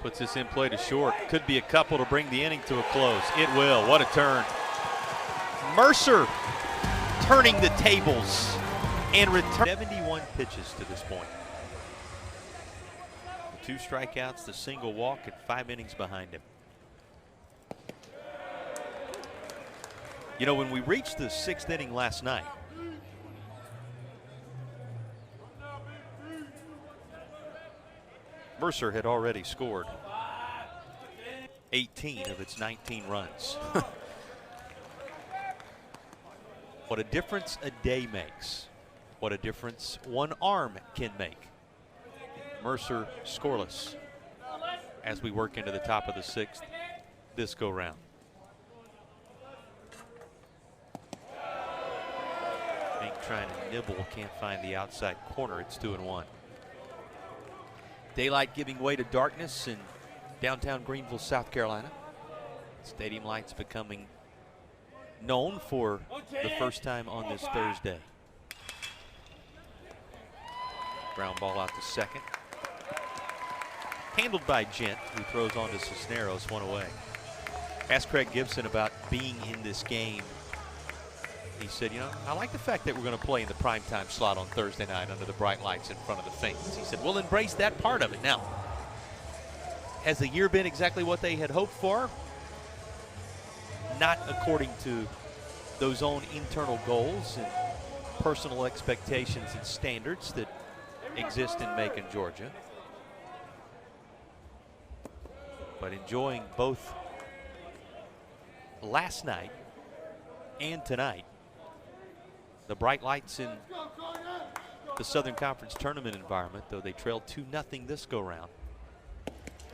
Puts this in play to short. Could be a couple to bring the inning to a close. It will. What a turn. Mercer turning the tables and return 71 pitches to this point. The 2 strikeouts, the single walk, and 5 innings behind him. You know, when we reached the 6th inning last night, Mercer had already scored 18 of its 19 runs. What a difference a day makes. What a difference one arm can make. Mercer scoreless as we work into the top of the 6th this go round. Fink trying to nibble, can't find the outside corner. It's 2-1. Daylight giving way to darkness in downtown Greenville, South Carolina. Stadium lights becoming known for the first time on this Thursday. Ground ball out to second. Handled by Gent, who throws on to Cisneros, 1 away. Asked Craig Gibson about being in this game. He said, you know, I like the fact that we're going to play in the primetime slot on Thursday night under the bright lights in front of the fans. He said, we'll embrace that part of it. Now, has the year been exactly what they had hoped for? Not according to those own internal goals and personal expectations and standards that exist in Macon, Georgia. But enjoying both last night and tonight. The bright lights in the Southern Conference tournament environment, though they trailed 2-0 this go round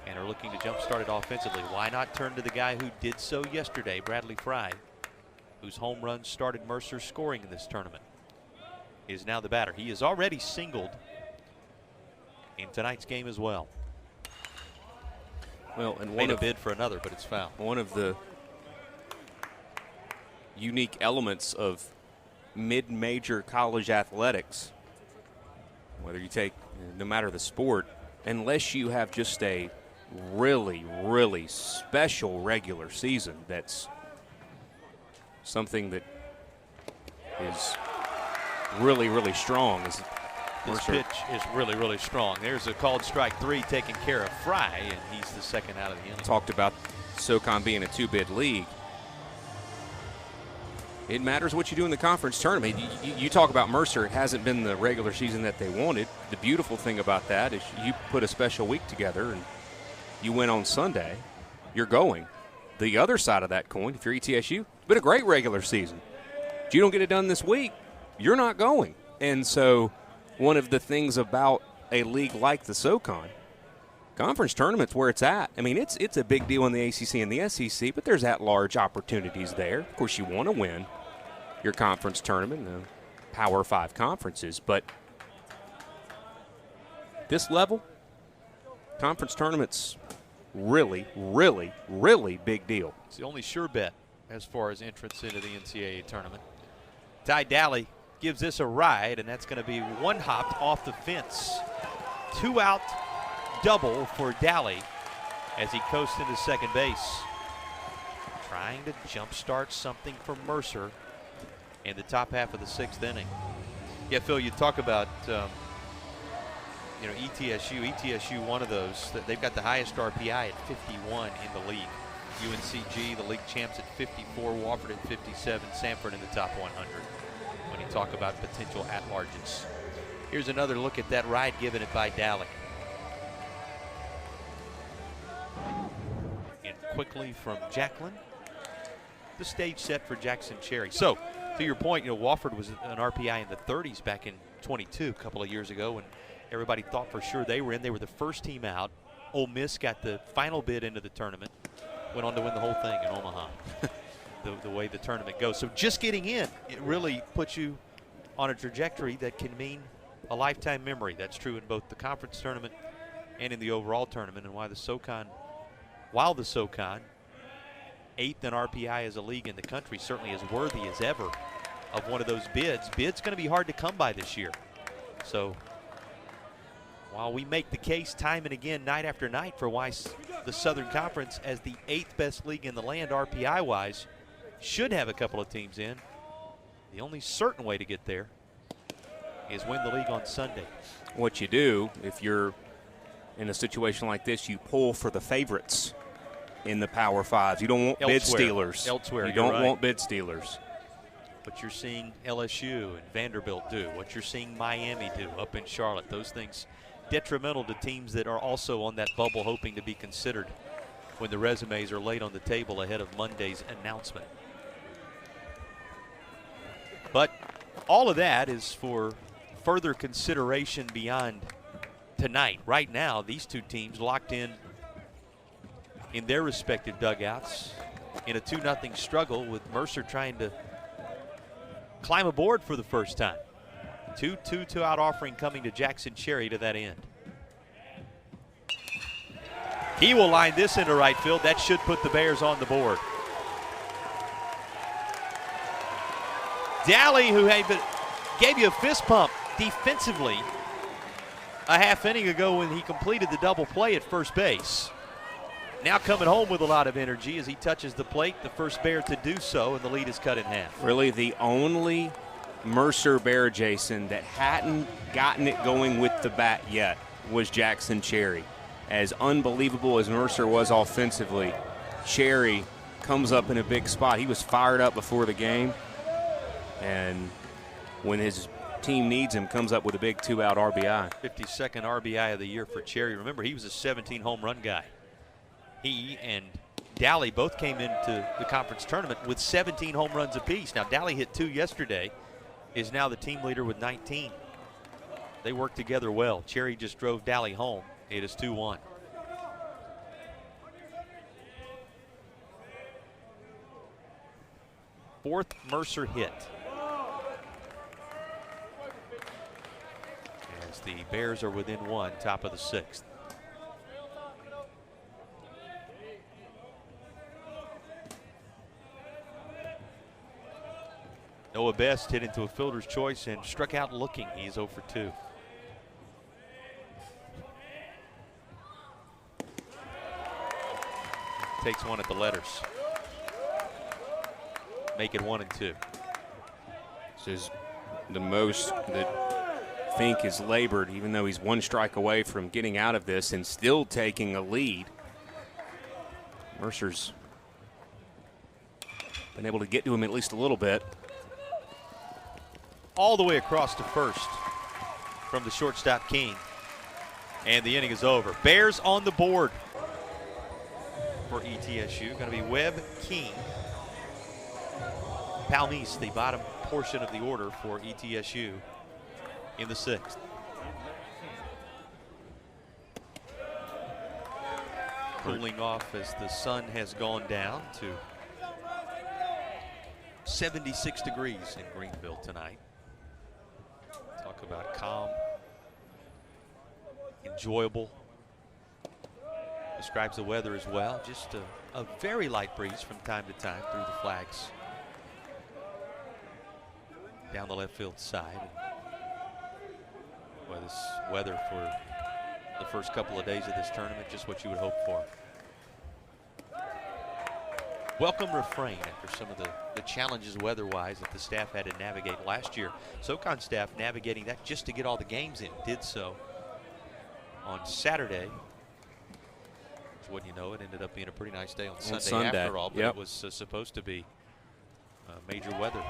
and are looking to jumpstart it offensively. Why not turn to the guy who did so yesterday, Bradley Fry, whose home run started Mercer scoring in this tournament, is now the batter. He is already singled in tonight's game as well. Well, and made a bid for another, but it's foul. One of the unique elements of mid-major college athletics, whether you take, no matter the sport, unless you have just a really, really special regular season that's something that is really, really strong. This pitch is really, really strong. There's a called strike 3 taking care of Fry, and he's the second out of the inning. Talked about SoCon being a 2-bid league. It matters what you do in the conference tournament. You talk about Mercer. It hasn't been the regular season that they wanted. The beautiful thing about that is you put a special week together and you win on Sunday, you're going. The other side of that coin, if you're ETSU, it's been a great regular season. If you don't get it done this week, you're not going. And so one of the things about a league like the SoCon, conference tournament's where it's at. I mean, it's a big deal in the ACC and the SEC, but there's at-large opportunities there. Of course, you want to win your conference tournament, the Power 5 conferences, but this level, conference tournament's really, really, really big deal. It's the only sure bet as far as entrance into the NCAA tournament. Ty Daly gives this a ride, and that's going to be one hopped off the fence. 2-out double for Daly as he coasts into second base. Trying to jumpstart something for Mercer in the top half of the 6th inning. Yeah, Phil, you talk about ETSU, one of those. They've got the highest RPI at 51 in the league. UNCG, the league champs, at 54, Wofford at 57, Samford in the top 100 when you talk about potential at-larges. Here's another look at that ride given it by Daly. And quickly from Jacqueline. The stage set for Jackson Cherry. So, to your point, Wofford was an RPI in the 30s back in 22, a couple of years ago, and everybody thought for sure they were in. They were the first team out. Ole Miss got the final bid into the tournament, went on to win the whole thing in Omaha, the way the tournament goes. So just getting in, it really puts you on a trajectory that can mean a lifetime memory. That's true in both the conference tournament and in the overall tournament, and while the SoCon, 8th in RPI as a league in the country, certainly as worthy as ever of one of those bids. Bid's going to be hard to come by this year. So while we make the case time and again, night after night, for why the Southern Conference, as the 8th best league in the land RPI-wise, should have a couple of teams in, the only certain way to get there is win the league on Sunday. What you do, if you're in a situation like this, you pull for the favorites in the Power Fives. You don't want bid stealers. Elsewhere, you don't want bid stealers. What you're seeing LSU and Vanderbilt do, what you're seeing Miami do up in Charlotte, those things detrimental to teams that are also on that bubble hoping to be considered when the resumes are laid on the table ahead of Monday's announcement. But all of that is for further consideration beyond tonight. Right now, these two teams locked in their respective dugouts in a 2-0 struggle, with Mercer trying to climb aboard for the first time. 2-out offering coming to Jackson Cherry to that end. He will line this into right field. That should put the Bears on the board. Daly, who gave you a fist pump defensively a half inning ago when he completed the double play at first base, now coming home with a lot of energy as he touches the plate, the first Bear to do so, and the lead is cut in half. Really the only Mercer Bear, Jason, that hadn't gotten it going with the bat yet was Jackson Cherry. As unbelievable as Mercer was offensively, Cherry comes up in a big spot. He was fired up before the game, and when his team needs him, comes up with a big 2-out RBI. 52nd RBI of the year for Cherry. Remember, he was a 17 home run guy. He and Daly both came into the conference tournament with 17 home runs apiece. Now, Daly hit 2 yesterday, is now the team leader with 19. They work together well. Cherry just drove Daly home. It is 2-1. Fourth Mercer hit. As the Bears are within 1, top of the 6th. Noah Best hit into a fielder's choice and struck out looking. He's 0 for 2. Takes one at the letters. Make it 1 and 2. This is the most that Fink has labored, even though he's 1 strike away from getting out of this and still taking a lead. Mercer's been able to get to him at least a little bit. All the way across to first from the shortstop King. And the inning is over. Bears on the board for ETSU. Going to be Webb, King, Palmise, the bottom portion of the order for ETSU in the 6th. Cooling off as the sun has gone down to 76 degrees in Greenville tonight. Talk about calm, enjoyable. Describes the weather as well. Just a very light breeze from time to time through the flags down the left field side. Well, this weather for the first couple of days of this tournament, just what you would hope for. Welcome refrain after some of the challenges weather-wise that the staff had to navigate last year. SoCon staff navigating that just to get all the games in, did so on Saturday. Wouldn't you know, it ended up being a pretty nice day on Sunday after all, but it was supposed to be major weather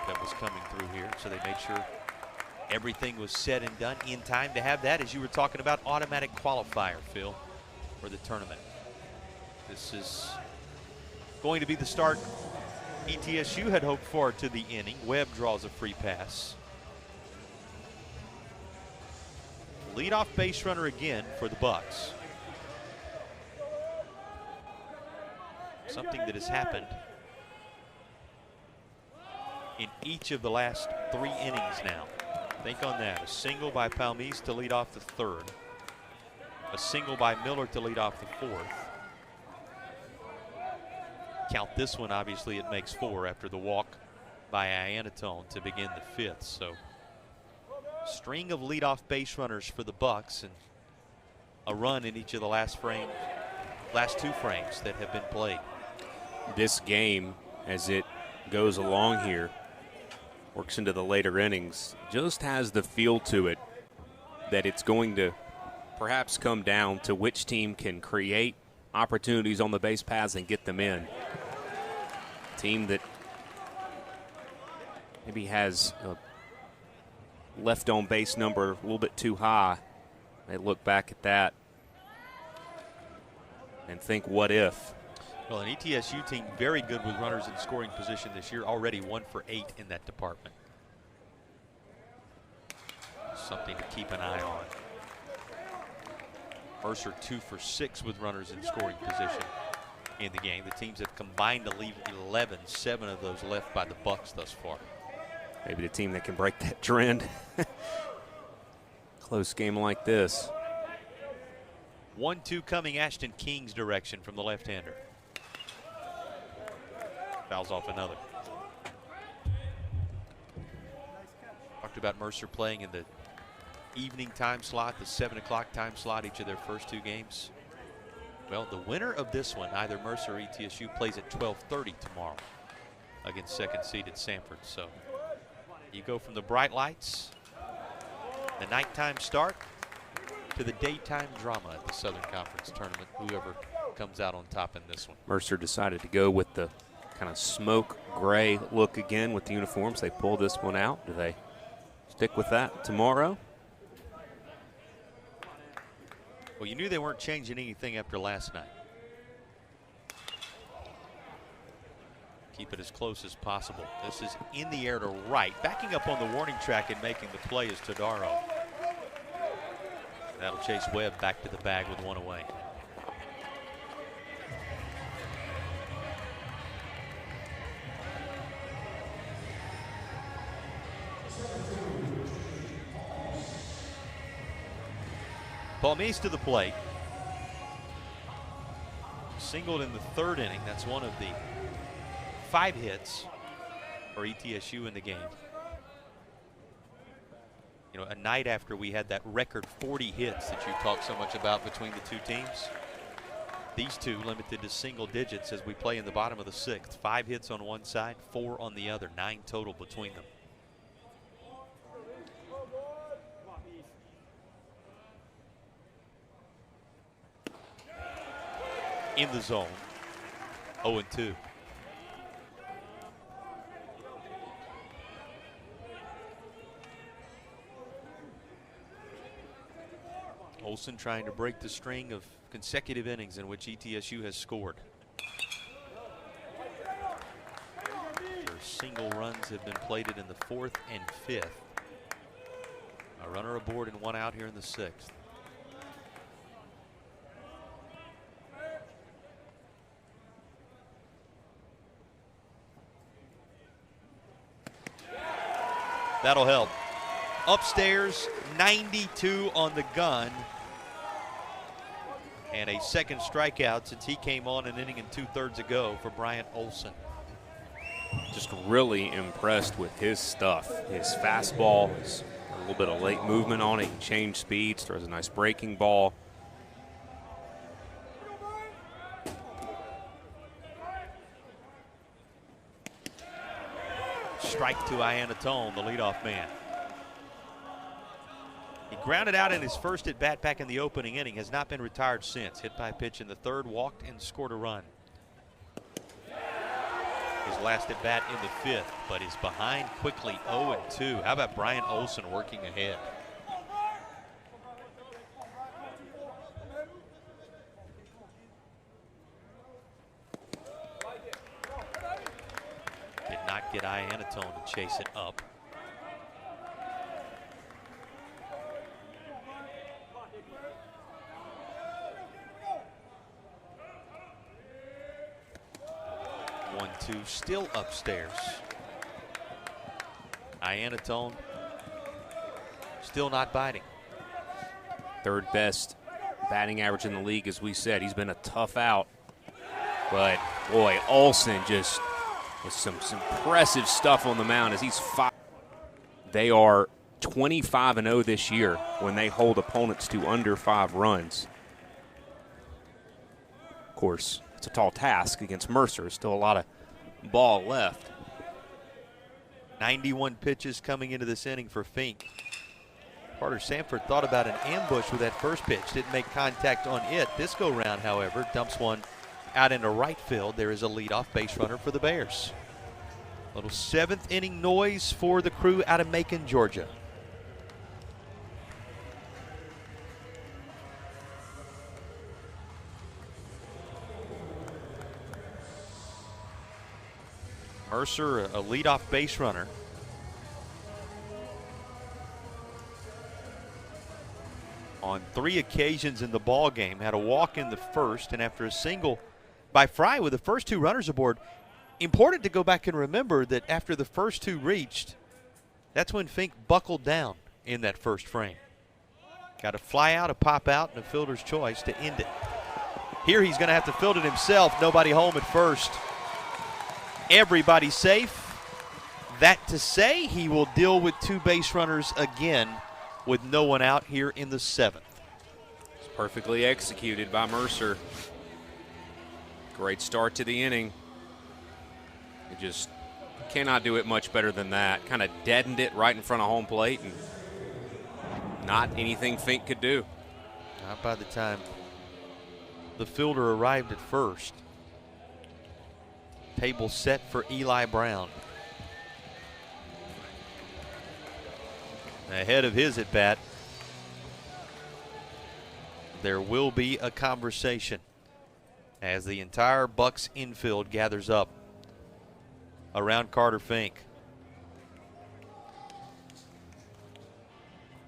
that was coming through here, so they made sure everything was said and done in time to have that, as you were talking about, automatic qualifier, Phil, for the tournament. This is going to be the start ETSU had hoped for to the inning. Webb draws a free pass. Leadoff base runner again for the Bucks. Something that has happened in each of the last 3 innings now. Think on that. A single by Palmise to lead off the 3rd. A single by Miller to lead off the 4th. Count this one, obviously it makes 4 after the walk by Iannatone to begin the 5th. So string of leadoff base runners for the Bucks and a run in each of the last 2 frames that have been played. This game, as it goes along here, works into the later innings, just has the feel to it that it's going to perhaps come down to which team can create opportunities on the base paths and get them in. Team that maybe has a left on base number a little bit too high, they look back at that and think, what if? Well, an ETSU team very good with runners in scoring position this year, already 1 for 8 in that department. Something to keep an eye on. Mercer 2 for 6 with runners in scoring position in the game. The teams have combined to leave 11, 7 of those left by the Bucks thus far. Maybe the team that can break that trend. Close game like this. 1-2 coming Ashton King's direction from the left-hander. Fouls off another. Talked about Mercer playing in the evening time slot, the 7 o'clock time slot, each of their first 2 games. Well, the winner of this one, either Mercer or ETSU, plays at 12:30 tomorrow against second-seeded Sanford. So you go from the bright lights, the nighttime start, to the daytime drama at the Southern Conference tournament, whoever comes out on top in this one. Mercer decided to go with the kind of smoke gray look again with the uniforms. They pulled this one out. Do they stick with that tomorrow? Well, you knew they weren't changing anything after last night. Keep it as close as possible. This is in the air to right. Backing up on the warning track and making the play is Todaro. That'll chase Webb back to the bag with 1 away. Palmise to the plate. Singled in the 3rd inning. That's one of the 5 hits for ETSU in the game. You know, a night after we had that record 40 hits that you talk so much about between the 2 teams. These 2 limited to single digits as we play in the bottom of the 6th. 5 hits on one side, 4 on the other, 9 total between them. In the zone, 0-2. Olsen trying to break the string of consecutive innings in which ETSU has scored. Their single runs have been plated in the 4th and 5th. A runner aboard and 1 out here in the 6th. That'll help. Upstairs, 92 on the gun. And a second strikeout since he came on an inning and 2/3 ago for Bryant Olsen. Just really impressed with his stuff. His fastball, his a little bit of late movement on it. He can change speeds, throws a nice breaking ball. Strike to Iannatone, the leadoff man. He grounded out in his first at bat back in the opening inning, has not been retired since. Hit by pitch in the 3rd, walked and scored a run. His last at bat in the 5th, but is behind quickly 0-2. How about Bryant Olsen working ahead? Did not get Iannatone to chase it up. Still upstairs. Iannatone still not biting. 3rd best batting average in the league, as we said. He's been a tough out. But, boy, Olsen just with some impressive stuff on the mound as he's 5. They are 25-0 this year when they hold opponents to under 5 runs. Of course, it's a tall task against Mercer. Still a lot of ball left. 91 pitches coming into this inning for Fink. Carter Sanford thought about an ambush with that first pitch. Didn't make contact on it. This go round, however, dumps one out into right field. There is a leadoff base runner for the Bears. Little 7th inning noise for the crew out of Macon, Georgia. Mercer, a leadoff base runner. On 3 occasions in the ball game, had a walk in the 1st, and after a single by Fry with the first 2 runners aboard. Important to go back and remember that after the first 2 reached, that's when Fink buckled down in that first frame. Got a fly out, a pop out, and a fielder's choice to end it. Here he's going to have to field it himself. Nobody home at first. Everybody safe. That to say, he will deal with 2 base runners again with no one out here in the 7th. It's perfectly executed by Mercer. Great start to the inning. It just cannot do it much better than that. Kind of deadened it right in front of home plate, and not anything Fink could do. Not by the time the fielder arrived at first. Table set for Eli Brown. Ahead of his at bat, there will be a conversation as the entire Bucks infield gathers up around Carter Fink.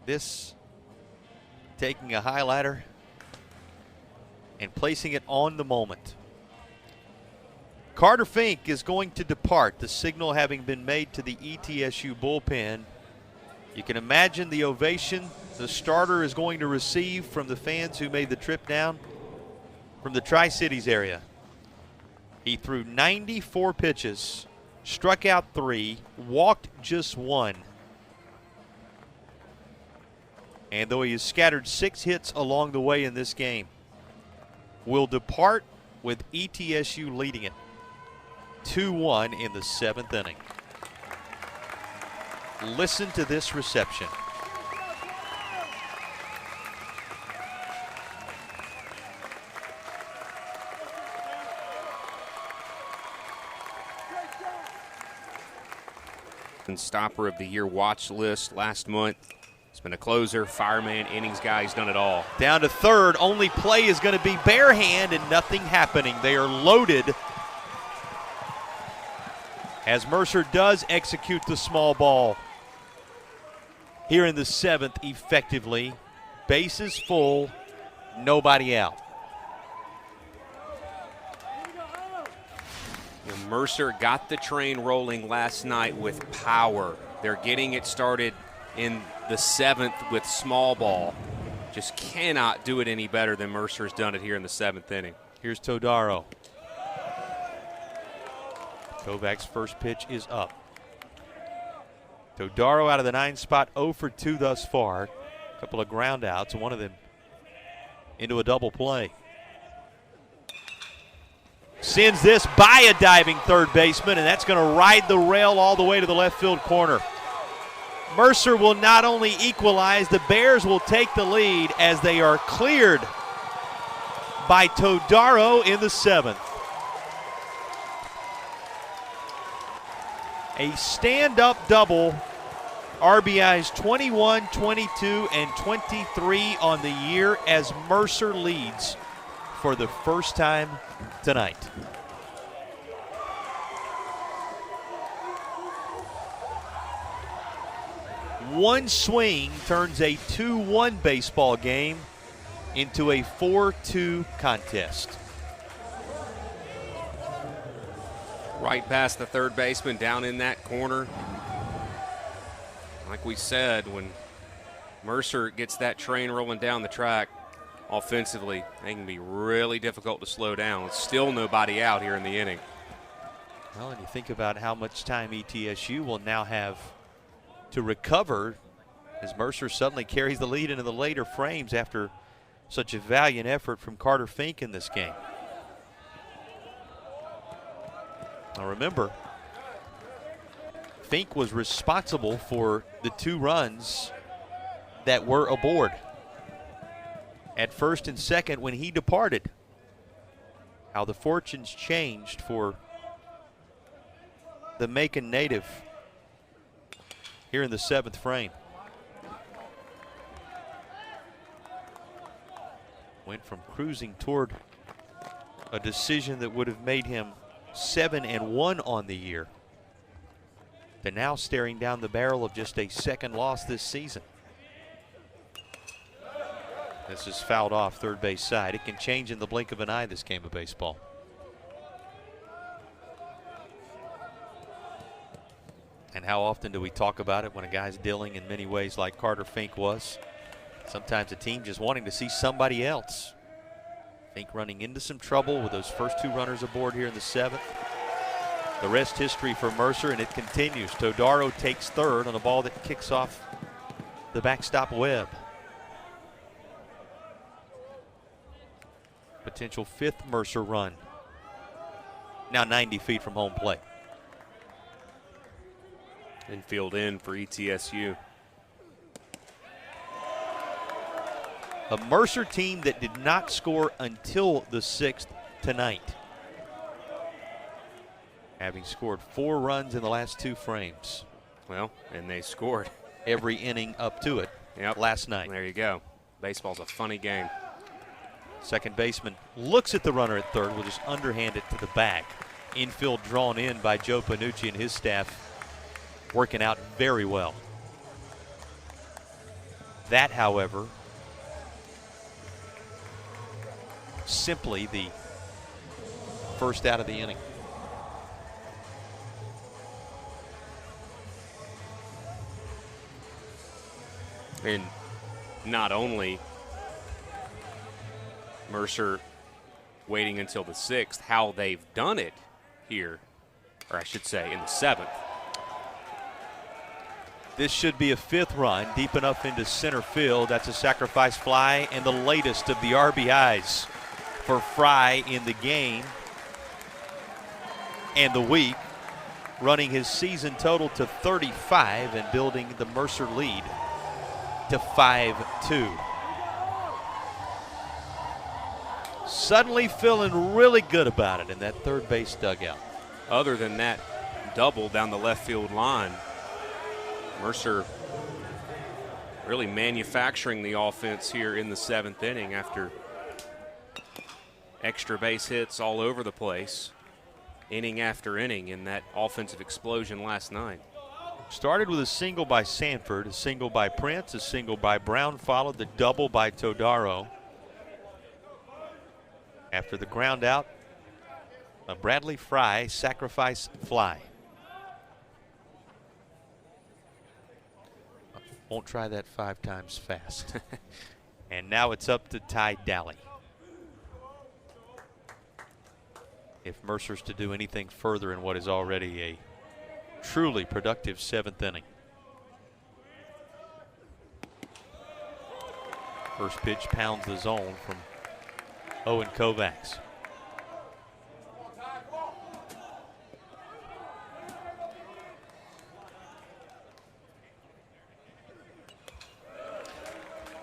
This taking a highlighter and placing it on the moment. Carter Fink is going to depart, the signal having been made to the ETSU bullpen. You can imagine the ovation the starter is going to receive from the fans who made the trip down from the Tri-Cities area. He threw 94 pitches, struck out 3, walked just 1. And though he has scattered 6 hits along the way in this game, will depart with ETSU leading it 2-1 in the 7th inning. Listen to this reception. And Stopper of the Year watch list last month. His He's been a closer, fireman, innings guy. He's done it all. Down to third. Only play is going to be bare hand and nothing happening. They are loaded as Mercer does execute the small ball here in the 7th effectively. Bases full, nobody out. And Mercer got the train rolling last night with power. They're getting it started in the 7th with small ball. Just cannot do it any better than Mercer's done it here in the 7th inning. Here's Todaro. Kovac's first pitch is up. Todaro out of the 9 spot, 0 for 2 thus far. A couple of ground outs, one of them into a double play. Sends this by a diving third baseman, and that's going to ride the rail all the way to the left field corner. Mercer will not only equalize, the Bears will take the lead as they are cleared by Todaro in the 7th. A stand-up double. RBIs 21, 22, and 23 on the year as Mercer leads for the first time tonight. One swing turns a 2-1 baseball game into a 4-2 contest. Right past the third baseman, down in that corner. Like we said, when Mercer gets that train rolling down the track offensively, they can be really difficult to slow down. Still nobody out here in the inning. Well, and you think about how much time ETSU will now have to recover as Mercer suddenly carries the lead into the later frames after such a valiant effort from Carter Fink in this game. Now remember, Fink was responsible for the 2 runs that were aboard at first and second when he departed. How the fortunes changed for the Macon native here in the 7th frame. Went from cruising toward a decision that would have made him 7-1 on the year to now staring down the barrel of just a 2nd loss this season. This is fouled off third base side. It can change in the blink of an eye, this game of baseball. And how often do we talk about it when a guy's dealing in many ways like Carter Fink was? Sometimes a team just wanting to see somebody else. Fink running into some trouble with those first 2 runners aboard here in the 7th. The rest history for Mercer, and it continues. Todaro takes third on a ball that kicks off the backstop web. Potential 5th Mercer run. Now 90 feet from home plate. Infield in for ETSU. A Mercer team that did not score until the 6th tonight, having scored 4 runs in the last 2 frames. Well, and they scored every inning up to it last night. There you go. Baseball's a funny game. Second baseman looks at the runner at third, will just underhand it to the back. Infield drawn in by Joe Panucci and his staff, working out very well. That, however, simply the first out of the inning. And not only Mercer waiting until the 6th, how they've done it here, or I should say in the 7th. This should be a 5th run, deep enough into center field. That's a sacrifice fly and the latest of the RBIs for Fry in the game and the week, running his season total to 35 and building the Mercer lead to 5-2. Suddenly feeling really good about it in that third base dugout. Other than that double down the left field line, Mercer really manufacturing the offense here in the 7th inning after extra base hits all over the place, inning after inning in that offensive explosion last night. Started with a single by Sanford, a single by Prince, a single by Brown, followed the double by Todaro. After the ground out, a Bradley Fry sacrifice fly. Won't try that 5 times fast. And now it's up to Ty Dally. If Mercer's to do anything further in what is already a truly productive 7th inning. First pitch pounds the zone from Owen Kovacs.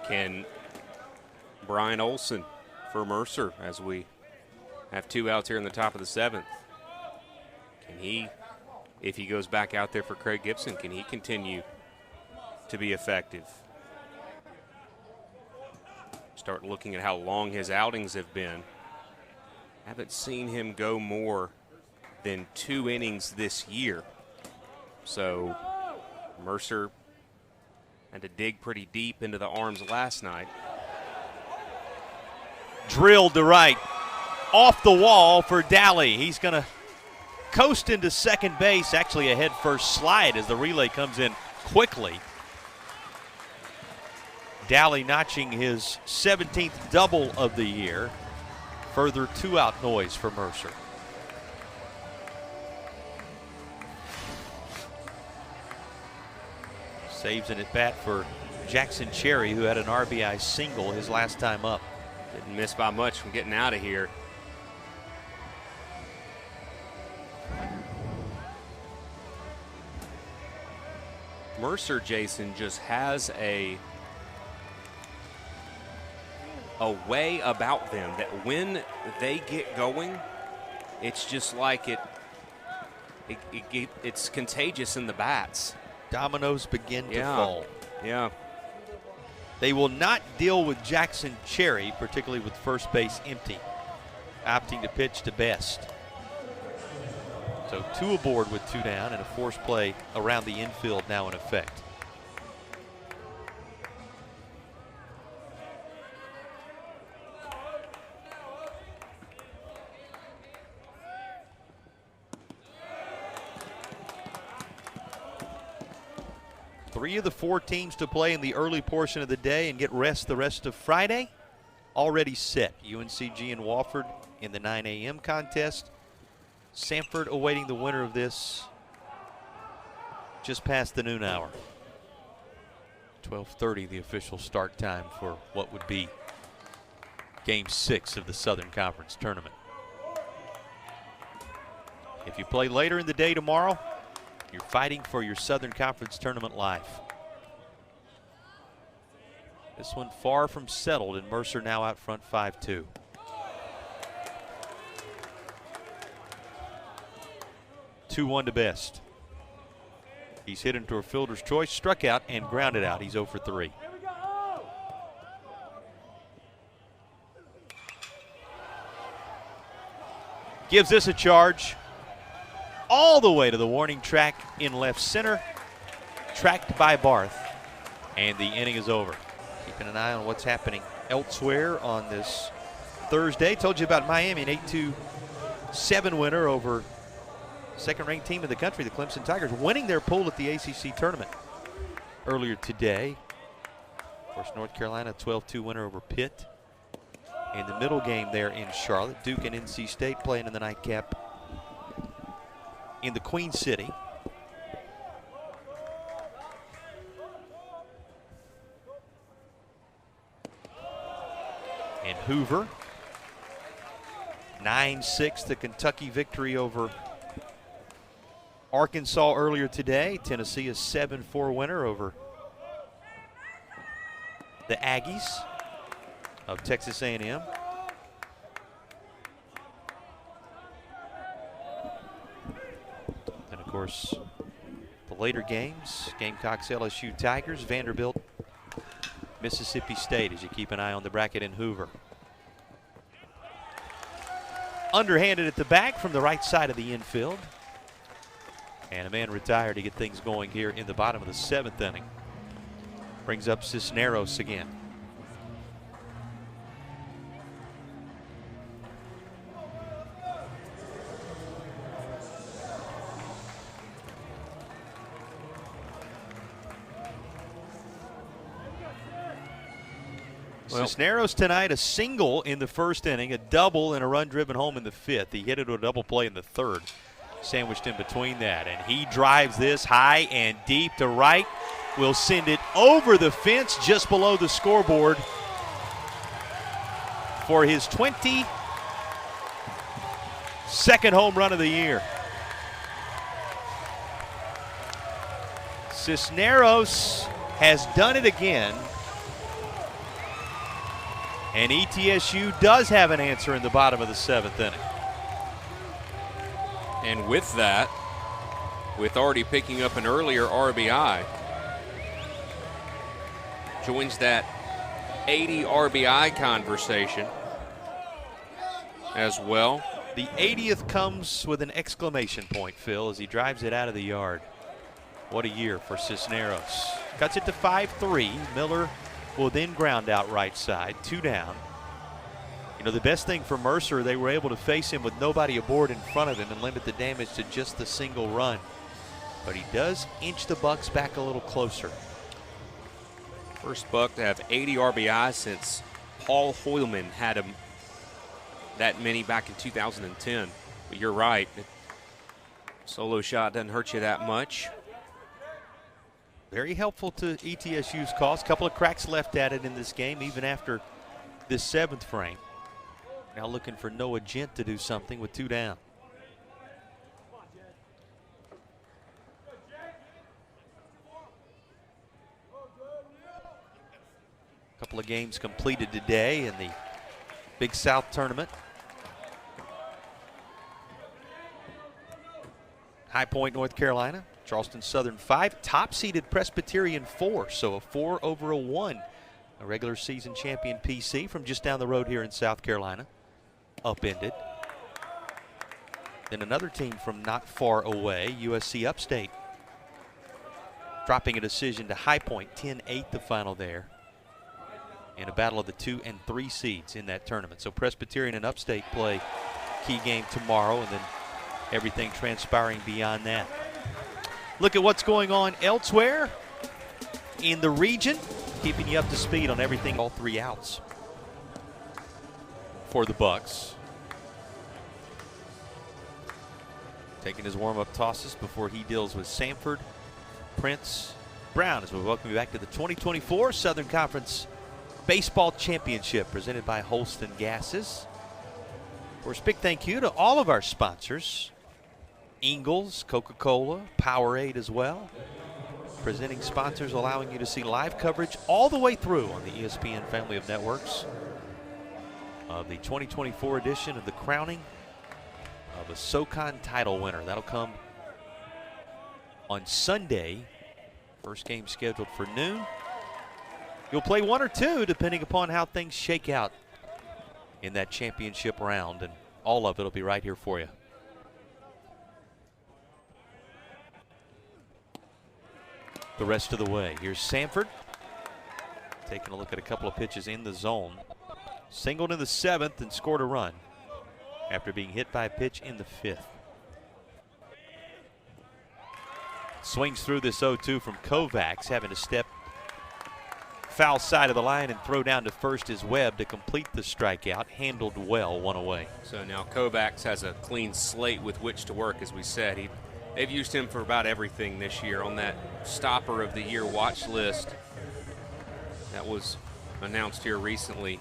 Can Brian Olson for Mercer as we have 2 outs here in the top of the 7th. Can he, if he goes back out there for Craig Gibson, can he continue to be effective? Start looking at how long his outings have been. Haven't seen him go more than 2 innings this year. So Mercer had to dig pretty deep into the arms last night. Drilled to right. Off the wall for Dally. He's going to coast into second base. Actually a head first slide as the relay comes in quickly. Dally notching his 17th double of the year. Further 2-out noise for Mercer. Saves an at-bat for Jackson Cherry, who had an RBI single his last time up. Didn't miss by much from getting out of here. Mercer, Jason, just has a way about them that when they get going, it's just like it's contagious in the bats. Dominoes begin to fall. Yeah. They will not deal with Jackson Cherry, particularly with first base empty, opting to pitch to Best. So 2 aboard with 2 down and a force play around the infield now in effect. Three of the 4 teams to play in the early portion of the day and get rest the rest of Friday already set. UNCG and Wofford in the 9 a.m. contest. Sanford awaiting the winner of this just past the noon hour. 12:30 the official start time for what would be Game 6 of the Southern Conference Tournament. If you play later in the day tomorrow, you're fighting for your Southern Conference Tournament life. This one far from settled, and Mercer now out front 5-2. Two-1 to Best. He's hit into a fielder's choice, struck out, and grounded out. He's 0 for 3. Gives this a charge. All the way to the warning track in left center. Tracked by Barth. And the inning is over. Keeping an eye on what's happening elsewhere on this Thursday. Told you about Miami, an 8-7 winner over second-ranked team in the country, the Clemson Tigers, winning their pool at the ACC tournament earlier today. Of course, North Carolina, 12-2 winner over Pitt. In the middle game there in Charlotte, Duke and NC State playing in the nightcap in the Queen City. And Hoover, 9-6, the Kentucky victory over Arkansas earlier today. Tennessee, a 7-4 winner over the Aggies of Texas A&M. And of course, the later games, Gamecocks, LSU Tigers, Vanderbilt Mississippi State, as you keep an eye on the bracket in Hoover. Underhanded at the back from the right side of the infield. And a man retired to get things going here in the bottom of the 7th inning. Brings up Cisneros again. Cisneros tonight, a single in the 1st inning, a double and a run driven home in the 5th. He hit it to a double play in the 3rd, sandwiched in between that. And he drives this high and deep to right. Will send it over the fence just below the scoreboard for his 22nd home run of the year. Cisneros has done it again. And ETSU does have an answer in the bottom of the 7th inning. And with that, with already picking up an earlier RBI, joins that 80 RBI conversation as well. The 80th comes with an exclamation point, Phil, as he drives it out of the yard. What a year for Cisneros. Cuts it to 5-3. Miller will then ground out right side, 2 down. You know, the best thing for Mercer, they were able to face him with nobody aboard in front of him and limit the damage to just the single run. But he does inch the Bucks back a little closer. First Buck to have 80 RBI since Paul Hoylman had him that many back in 2010. But you're right, solo shot doesn't hurt you that much. Very helpful to ETSU's cause. Couple of cracks left at it in this game, even after this 7th frame. Now looking for Noah Gent to do something with 2 down. Couple of games completed today in the Big South tournament. High Point, North Carolina. Charleston Southern 5, top-seeded Presbyterian 4, so a 4 over a 1. A regular season champion PC from just down the road here in South Carolina, upended. Then another team from not far away, USC Upstate, dropping a decision to High Point, 10-8 the final there, in a battle of the 2 and 3 seeds in that tournament. So Presbyterian and Upstate play key game tomorrow, and then everything transpiring beyond that. Look at what's going on elsewhere in the region, keeping you up to speed on everything, all 3 outs for the Bucks. Taking his warm-up tosses before he deals with Sanford, Prince, Brown, as we welcome you back to the 2024 Southern Conference Baseball Championship presented by Holston Gases. Of course, big thank you to all of our sponsors. Ingles, Coca-Cola, Powerade as well. Presenting sponsors allowing you to see live coverage all the way through on the ESPN family of networks of the 2024 edition of the crowning of a SoCon title winner. That'll come on Sunday. First game scheduled for noon. You'll play 1 or 2 depending upon how things shake out in that championship round, and all of it will be right here for you. The rest of the way. Here's Sanford taking a look at a couple of pitches in the zone. Singled in the 7th and scored a run after being hit by a pitch in the 5th. Swings through this 0-2 from Kovacs, having to step foul side of the line and throw down to first is Webb to complete the strikeout. Handled well, 1 away. So now Kovacs has a clean slate with which to work, as we said. They've used him for about everything this year on that stopper of the year watch list that was announced here recently.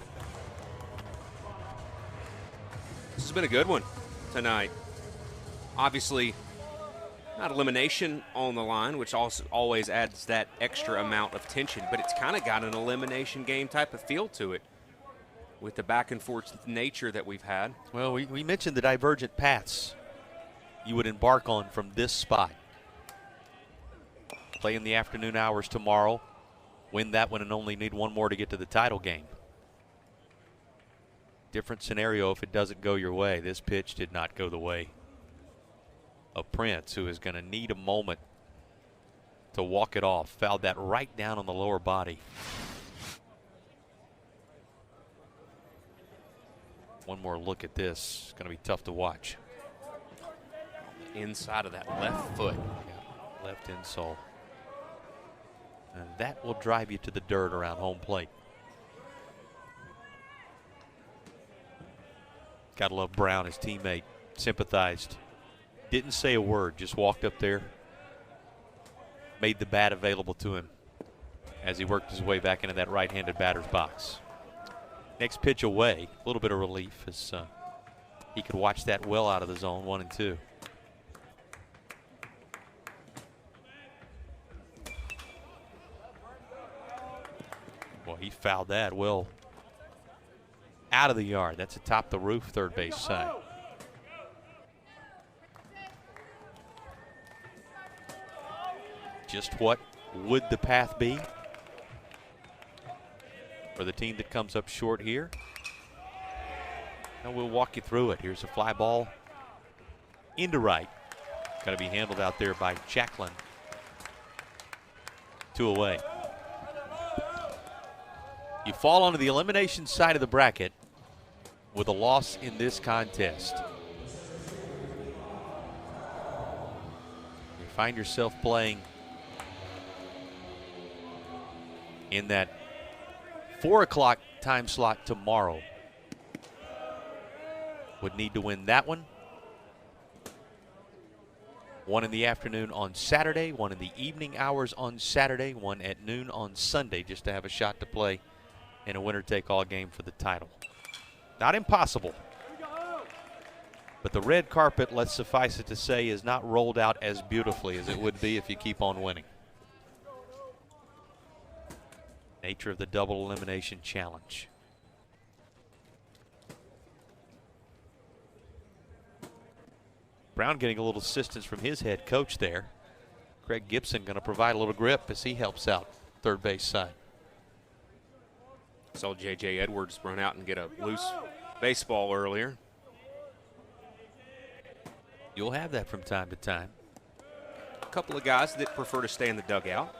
This has been a good one tonight. Obviously, not elimination on the line, which also always adds that extra amount of tension, but it's kind of got an elimination game type of feel to it with the back and forth nature that we've had. Well, we mentioned the divergent paths you would embark on from this spot. Play in the afternoon hours tomorrow. win that one and only need one more to get to the title game. Different scenario if it doesn't go your way. This pitch did not go the way of Prince, who is going to need a moment to walk it off. Fouled that right down on the lower body. One more look at this. It's going to be tough to watch. Inside of that left foot. Yeah, left insole. And that will drive you to the dirt around home plate. Gotta love Brown, his teammate, sympathized. Didn't say a word, just walked up there, made the bat available to him as he worked his way back into that right-handed batter's box. Next pitch away, a little bit of relief as he could watch that well out of the zone, 1 and 2. Boy, he fouled that well out of the yard. That's atop the roof, third base side. Just what would the path be for the team that comes up short here? And we'll walk you through it. Here's a fly ball into right. Got to be handled out there by Jacklin. 2 away. You fall onto the elimination side of the bracket with a loss in this contest. You find yourself playing in that 4 o'clock time slot tomorrow. Would need to win that one. 1 in the afternoon on Saturday, 1 in the evening hours on Saturday, 1 at noon on Sunday, just to have a shot to play in a winner-take-all game for the title. Not impossible, but the red carpet, let's suffice it to say, is not rolled out as beautifully as it would be if you keep on winning. Nature of the double elimination challenge. Brown getting a little assistance from his head coach there. Craig Gibson going to provide a little grip as he helps out third base side. Saw J.J. Edwards run out and get a loose baseball earlier. You'll have that from time to time. A couple of guys that prefer to stay in the dugout.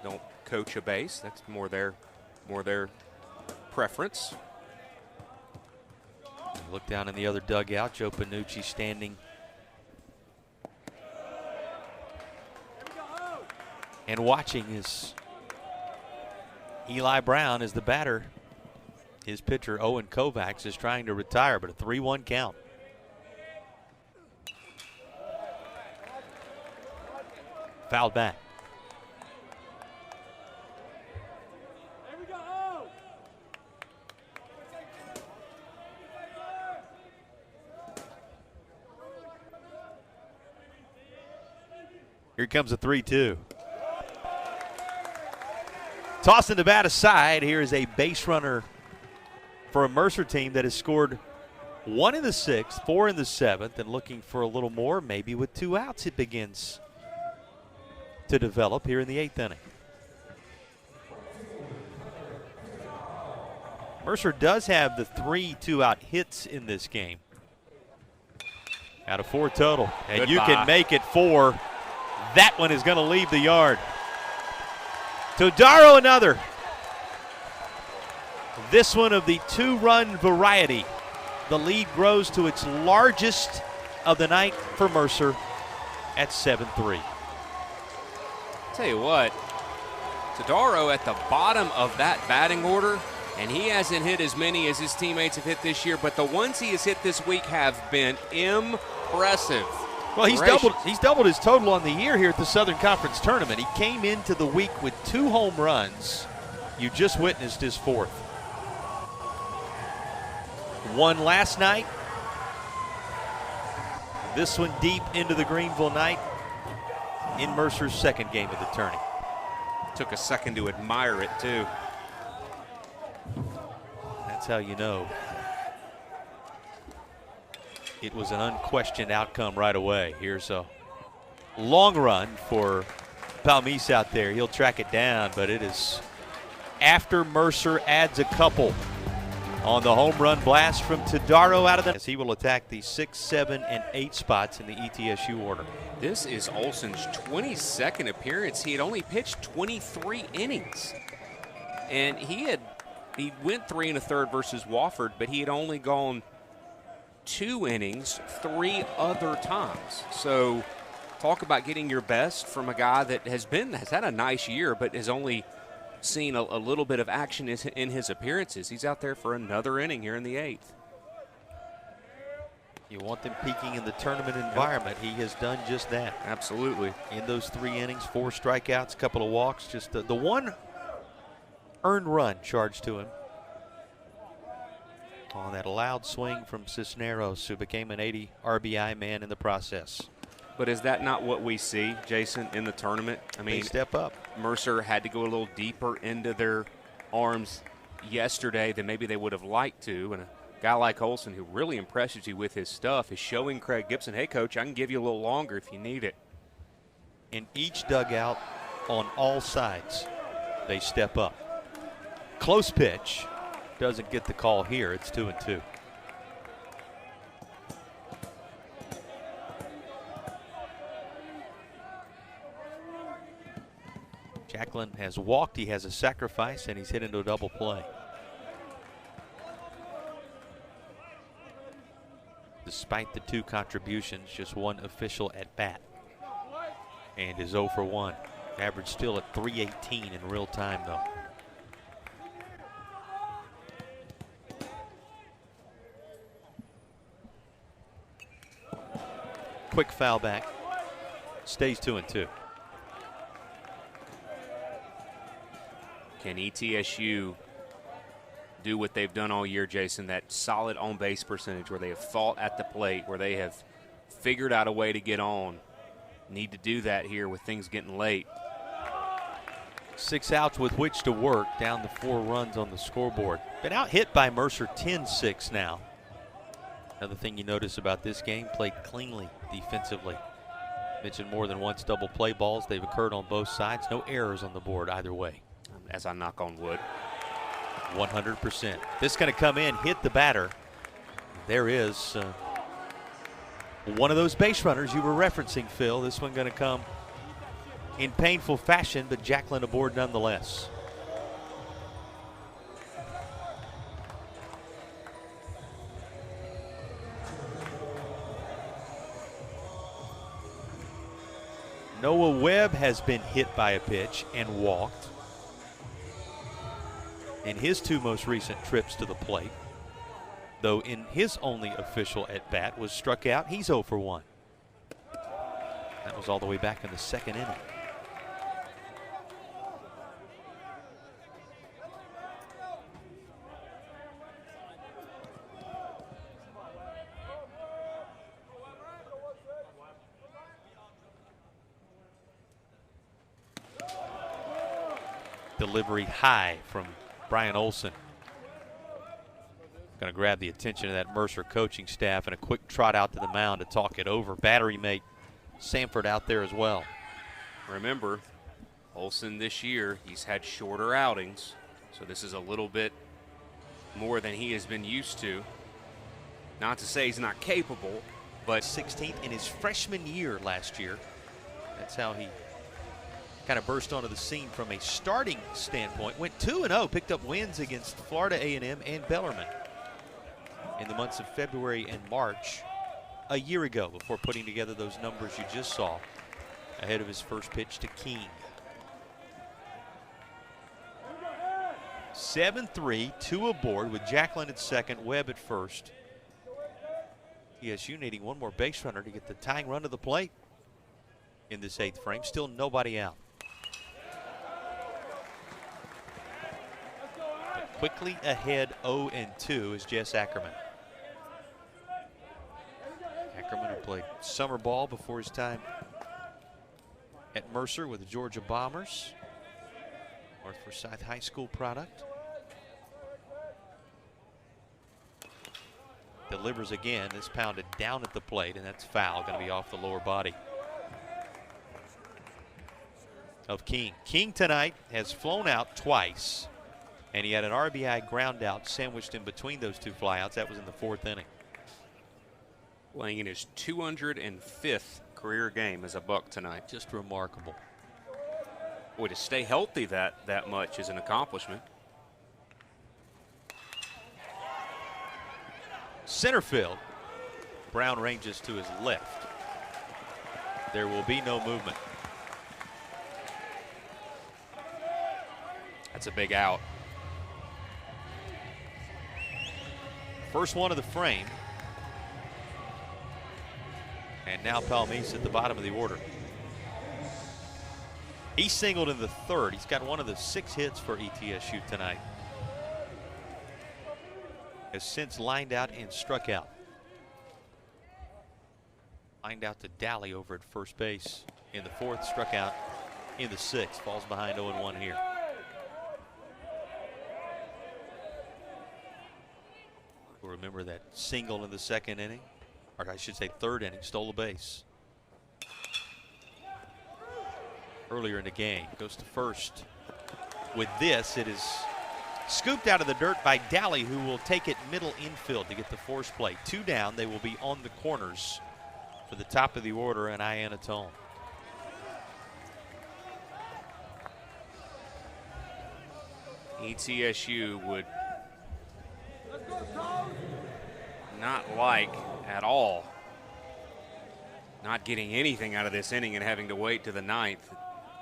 Don't coach a base. That's more their preference. Look down in the other dugout. Joe Panucci standing and watching as Eli Brown is the batter. His pitcher, Owen Kovacs, is trying to retire, but a 3-1 count. Fouled back. Here comes a 3-2. Tossing the bat aside, here is a base runner for a Mercer team that has scored 1 in the 6th, 4 in the 7th, and looking for a little more. Maybe with 2 outs it begins to develop here in the 8th inning. Mercer does have the 3 2-out hits in this game. Out of 4 total. And Goodbye. You can make it 4. That one is going to leave the yard. Todaro another. This one of the 2-run variety. The lead grows to its largest of the night for Mercer at 7-3. Tell you what, Todaro at the bottom of that batting order, and he hasn't hit as many as his teammates have hit this year, but the ones he has hit this week have been impressive. Well, he's doubled his total on the year here at the Southern Conference Tournament. He came into the week with 2 home runs. You just witnessed his 4th. 1 last night. This one deep into the Greenville night in Mercer's 2nd game of the tourney. Took a second to admire it, too. That's how you know it was an unquestioned outcome right away. Here's a long run for Palmise out there. He'll track it down, but it is after Mercer adds a couple on the home run blast from Tadaro out of the. As he will attack the 6, 7, and 8 spots in the ETSU order. This is Olson's 22nd appearance. He had only pitched 23 innings. And he went 3 1/3 versus Wofford, but he had only gone 2 innings 3 other times. So talk about getting your best from a guy that has had a nice year, but has only seen a little bit of action in his appearances. He's out there for another inning here in the 8th. You want them peaking in the tournament environment. He has done just that. Absolutely. In those 3 innings, 4 strikeouts, a couple of walks, just the one earned run charged to him on that allowed swing from Cisneros, who became an 80 RBI man in the process. But is that not what we see, Jason, in the tournament? I mean, they step up. Mercer had to go a little deeper into their arms yesterday than maybe they would have liked to. And a guy like Olson, who really impresses you with his stuff, is showing Craig Gibson, hey, Coach, I can give you a little longer if you need it. In each dugout on all sides, they step up. Close pitch. Doesn't get the call here. It's 2-2. Jacklin has walked, he has a sacrifice, and he's hit into a double play. Despite the 2 contributions, just 1 official at bat. And is 0 for 1. Average still at 318 in real time, though. Quick foul back. Stays 2-2. Can ETSU do what they've done all year, Jason, that solid on-base percentage where they have fought at the plate, where they have figured out a way to get on? Need to do that here with things getting late. 6 outs with which to work, down to 4 runs on the scoreboard. Been out hit by Mercer 10-6 now. Another thing you notice about this game, played cleanly defensively. Mentioned more than once double play balls. They've occurred on both sides. No errors on the board either way. As I knock on wood. 100%. This is going to come in, hit the batter. There is one of those base runners you were referencing, Phil. This one going to come in painful fashion, but Jacklin aboard nonetheless. Noah Webb has been hit by a pitch and walked in his 2 most recent trips to the plate, though in his only official at-bat was struck out. He's 0 for 1. That was all the way back in the 2nd inning. Delivery high from Brian Olson. Going to grab the attention of that Mercer coaching staff, and a quick trot out to the mound to talk it over. Battery mate Sanford out there as well. Remember, Olson this year, he's had shorter outings, so this is a little bit more than he has been used to. Not to say he's not capable, but 16th in his freshman year last year. That's how he kind of burst onto the scene from a starting standpoint. Went 2-0, picked up wins against Florida A&M and Bellarmine in the months of February and March a year ago, before putting together those numbers you just saw ahead of his first pitch to King. 7-3, 2 aboard with Jacklin at second, Webb at first. TSU needing 1 more base runner to get the tying run to the plate in this 8th frame. Still nobody out. But quickly ahead 0-2 is Jess Ackerman. Ackerman, who played summer ball before his time at Mercer with the Georgia Bombers. North Forsyth High School product. Delivers again. This pounded down at the plate, and that's foul. Going to be off the lower body of King. King tonight has flown out twice And he had an RBI ground out sandwiched in between those two flyouts. That was in the 4th inning. Playing in his 205th career game as a Buck tonight. Just remarkable. Boy, to stay healthy that much is an accomplishment. Center field. Brown ranges to his left. There will be no movement. That's a big out. First one of the frame. And now Palmese at the bottom of the order. He singled in the 3rd. He's got one of the 6 hits for ETSU tonight. Has since lined out and struck out. Lined out to Dally over at first base in the 4th, struck out in the 6th. Falls behind 0-1 here. You'll remember that single in the 2nd inning, or I should say 3rd inning, stole a base. Earlier in the game, goes to first. With this, it is scooped out of the dirt by Dally, who will take it middle infield to get the force play. 2 down, they will be on the corners for the top of the order and Iana Tone. ETSU would not like at all not getting anything out of this inning and having to wait to the 9th.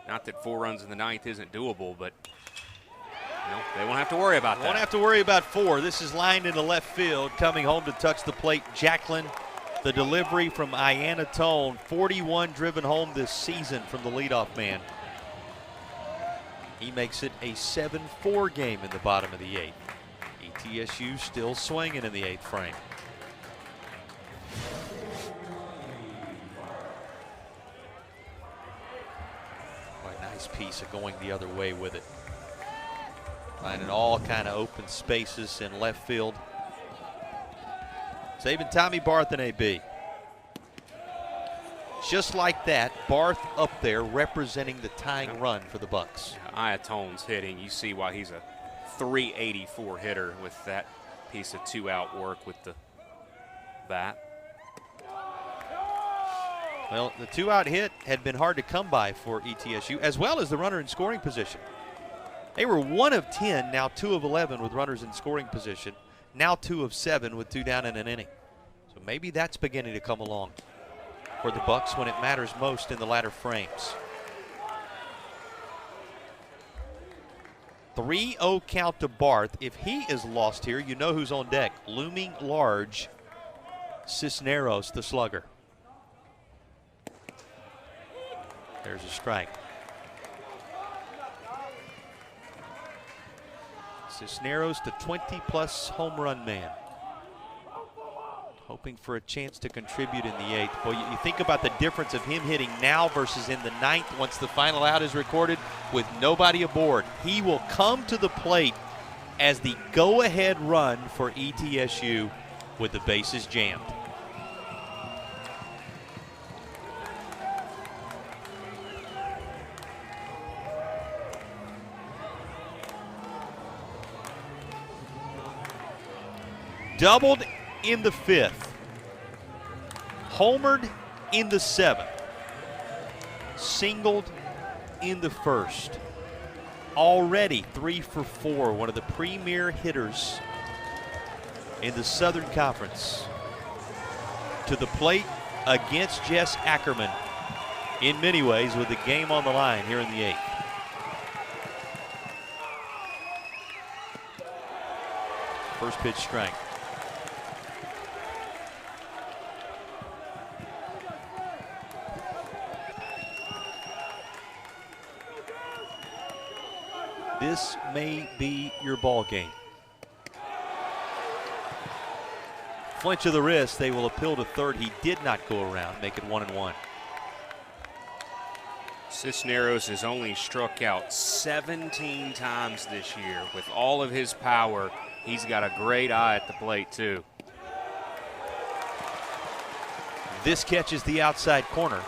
Not that 4 runs in the 9th isn't doable, but they won't have to worry about that. Won't have to worry about 4. This is lined into left field. Coming home to touch the plate, Jacqueline. The delivery from Iana Tone. 41 driven home this season from the leadoff man. He makes it a 7-4 game in the bottom of the 8th. ETSU still swinging in the 8th frame. Nice piece of going the other way with it. Finding all kind of open spaces in left field. Saving Tommy Barth in AB. Just like that, Barth up there representing the tying run for the Bucks. Iatone's hitting. You see why he's a 384 hitter with that piece of 2-out work with the bat. Well, the 2-out hit had been hard to come by for ETSU, as well as the runner in scoring position. They were 1 of 10, now 2 of 11 with runners in scoring position, now 2 of 7 with 2 down in an inning. So maybe that's beginning to come along for the Bucks when it matters most in the latter frames. 3-0 count to Barth. If he is lost here, you know who's on deck. Looming large, Cisneros, the slugger. There's a strike. Cisneros, the 20-plus home run man. Hoping for a chance to contribute in the 8th. Boy, you think about the difference of him hitting now versus in the 9th once the final out is recorded with nobody aboard. He will come to the plate as the go-ahead run for ETSU with the bases jammed. Doubled in the 5th. Homered in the 7th. Singled in the 1st. Already 3 for 4. One of the premier hitters in the Southern Conference. To the plate against Jess Ackerman in many ways with the game on the line here in the 8th. First pitch strike. This may be your ball game. Flinch of the wrist, they will appeal to third. He did not go around, make it 1-1. Cisneros has only struck out 17 times this year. With all of his power, he's got a great eye at the plate, too. This catches the outside corner.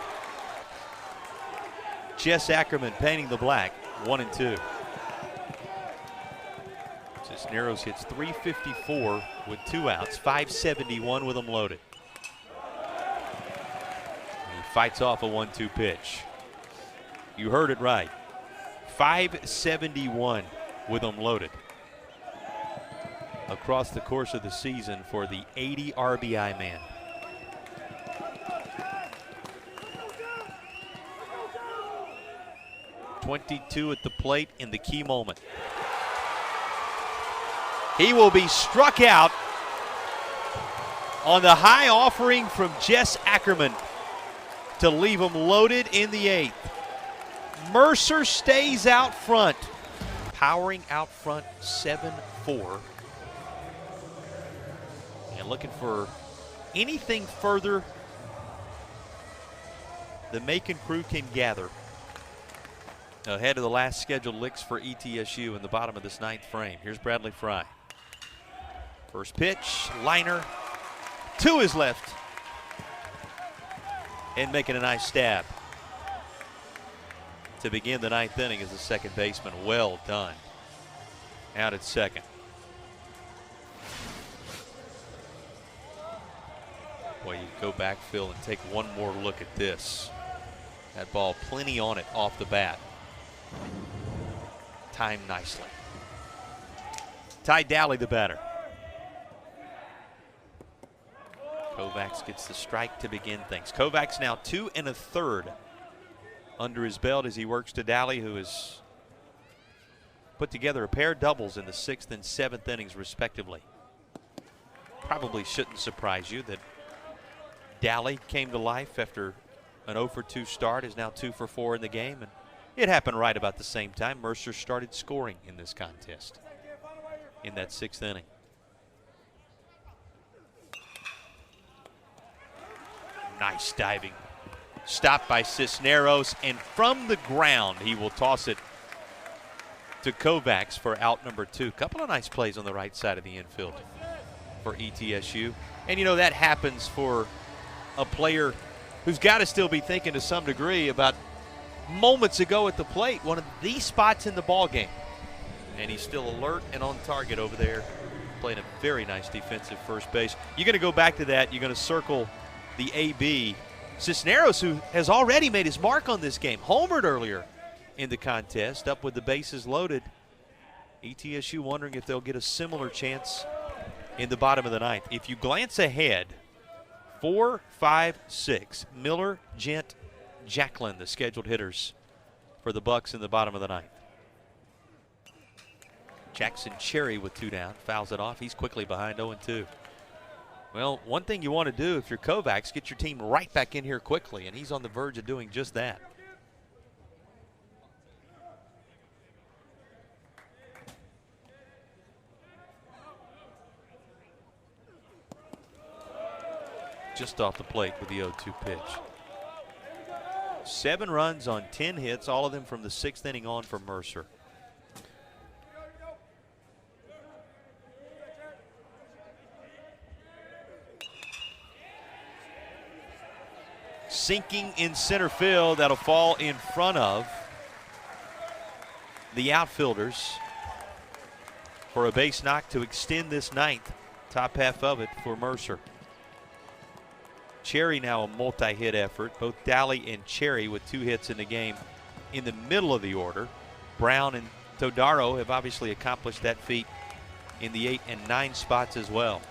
Jess Ackerman painting the black, 1-2. Cisneros hits .354 with 2 outs, .571 with them loaded. He fights off a 1-2 pitch. You heard it right. .571 with them loaded across the course of the season for the 80 RBI man. .22 at the plate in the key moment. He will be struck out on the high offering from Jess Ackerman to leave him loaded in the 8th. Mercer stays out front, powering out front 7-4. And looking for anything further the Macon crew can gather ahead of the last scheduled licks for ETSU in the bottom of this 9th frame. Here's Bradley Fry. First pitch, liner to his left, and making a nice stab to begin the 9th inning as the second baseman. Well done. Out at second. Boy, you go back, Phil, and take one more look at this. That ball, plenty on it off the bat. Timed nicely. Ty Dally, the batter. Kovacs gets the strike to begin things. Kovacs now 2 1/3 under his belt as he works to Dally, who has put together a pair of doubles in the 6th and 7th innings, respectively. Probably shouldn't surprise you that Dally came to life after an 0-for-2 start, is now 2-for-4 in the game, and it happened right about the same time Mercer started scoring in this contest in that 6th inning. Nice diving. Stopped by Cisneros, and from the ground he will toss it to Kovacs for out number 2. Couple of nice plays on the right side of the infield for ETSU. And you know, that happens for a player who's got to still be thinking to some degree about moments ago at the plate, one of the spots in the ball game. And he's still alert and on target over there, playing a very nice defensive first base. You're going to go back to that. You're going to circle the AB. Cisneros, who has already made his mark on this game, homered earlier in the contest, up with the bases loaded. ETSU wondering if they'll get a similar chance in the bottom of the 9th. If you glance ahead, 4, 5, 6, Miller, Gent, Jacklin, the scheduled hitters for the Bucks in the bottom of the 9th. Jackson Cherry with 2 down, fouls it off. He's quickly behind 0-2. Well, one thing you want to do if you're Kovacs, get your team right back in here quickly, and he's on the verge of doing just that. Just off the plate with the 0-2 pitch. 7 runs on 10 hits, all of them from the 6th inning on for Mercer. Sinking in center field, that'll fall in front of the outfielders for a base knock to extend this 9th, top half of it for Mercer. Cherry now a multi-hit effort. Both Dally and Cherry with 2 hits in the game in the middle of the order. Brown and Todaro have obviously accomplished that feat in the 8 and 9 spots as well.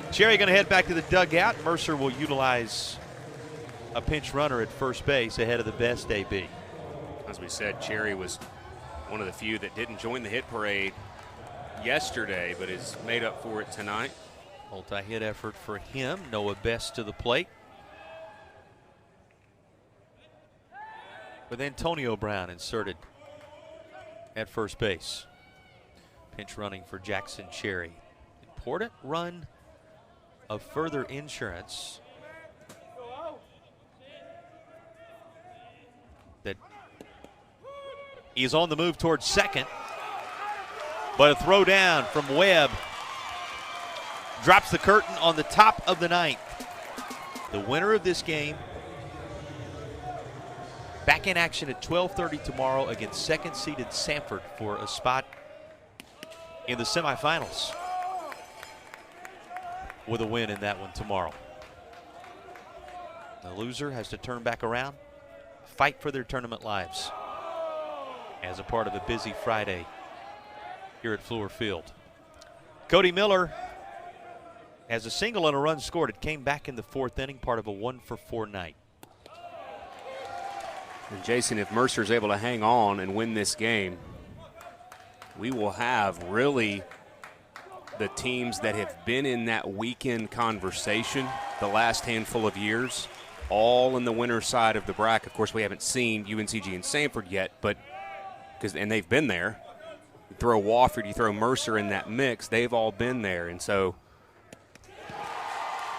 Cherry going to head back to the dugout. Mercer will utilize a pinch runner at first base ahead of the best AB. As we said, Cherry was one of the few that didn't join the hit parade yesterday, but is made up for it tonight. Multi-hit effort for him. Noah Best to the plate, with Antonio Brown inserted at first base. Pinch running for Jackson Cherry. Important run of further insurance that he is on the move towards second, but a throw down from Webb drops the curtain on the top of the 9th. The winner of this game Back in action at 12:30 tomorrow against second-seeded Sanford for a spot in the semifinals with a win in that one tomorrow. The loser has to turn back around, fight for their tournament lives as a part of a busy Friday here at Fluor Field. Cody Miller has a single and a run scored. It came back in the fourth inning, part of a 1-for-4 night. And Jason, if Mercer's able to hang on and win this game, we will have really the teams that have been in that weekend conversation the last handful of years, all in the winner's side of the bracket. Of course, we haven't seen UNCG and Sanford yet, but and they've been there. You throw Wofford, you throw Mercer in that mix, they've all been there. And so,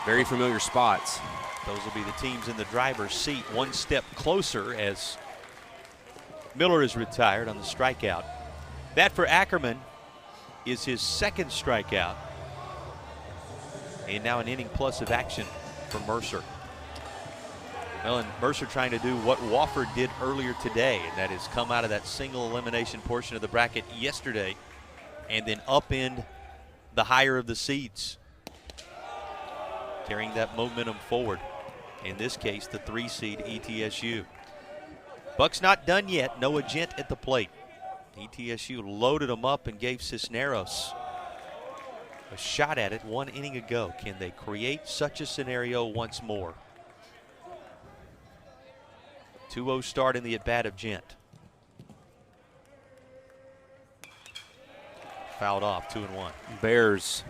very familiar spots. Those will be the teams in the driver's seat, one step closer as Miller is retired on the strikeout. That for Ackerman is his second strikeout. And now an inning plus of action for Mercer. Well, and Mercer trying to do what Wofford did earlier today, and that is come out of that single elimination portion of the bracket yesterday and then upend the higher of the seeds, carrying that momentum forward. In this case, the 3-seed ETSU. Buck's not done yet. Noah Gent at the plate. ETSU loaded him up and gave Cisneros a shot at it 1 inning ago. Can they create such a scenario once more? 2-0 start in the at-bat of Gent. Fouled off, 2-1. Bears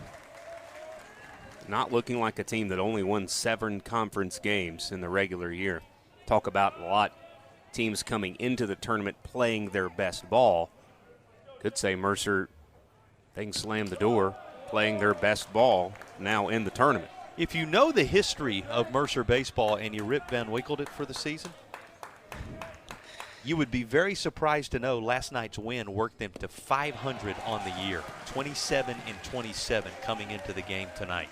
not looking like a team that only won 7 conference games in the regular year. Talk about a lot teams coming into the tournament playing their best ball. Could say Mercer, they can slam the door, playing their best ball now in the tournament. If you know the history of Mercer baseball and you Rip Van Winkled it for the season, you would be very surprised to know last night's win worked them to 500 on the year, 27-27 coming into the game tonight.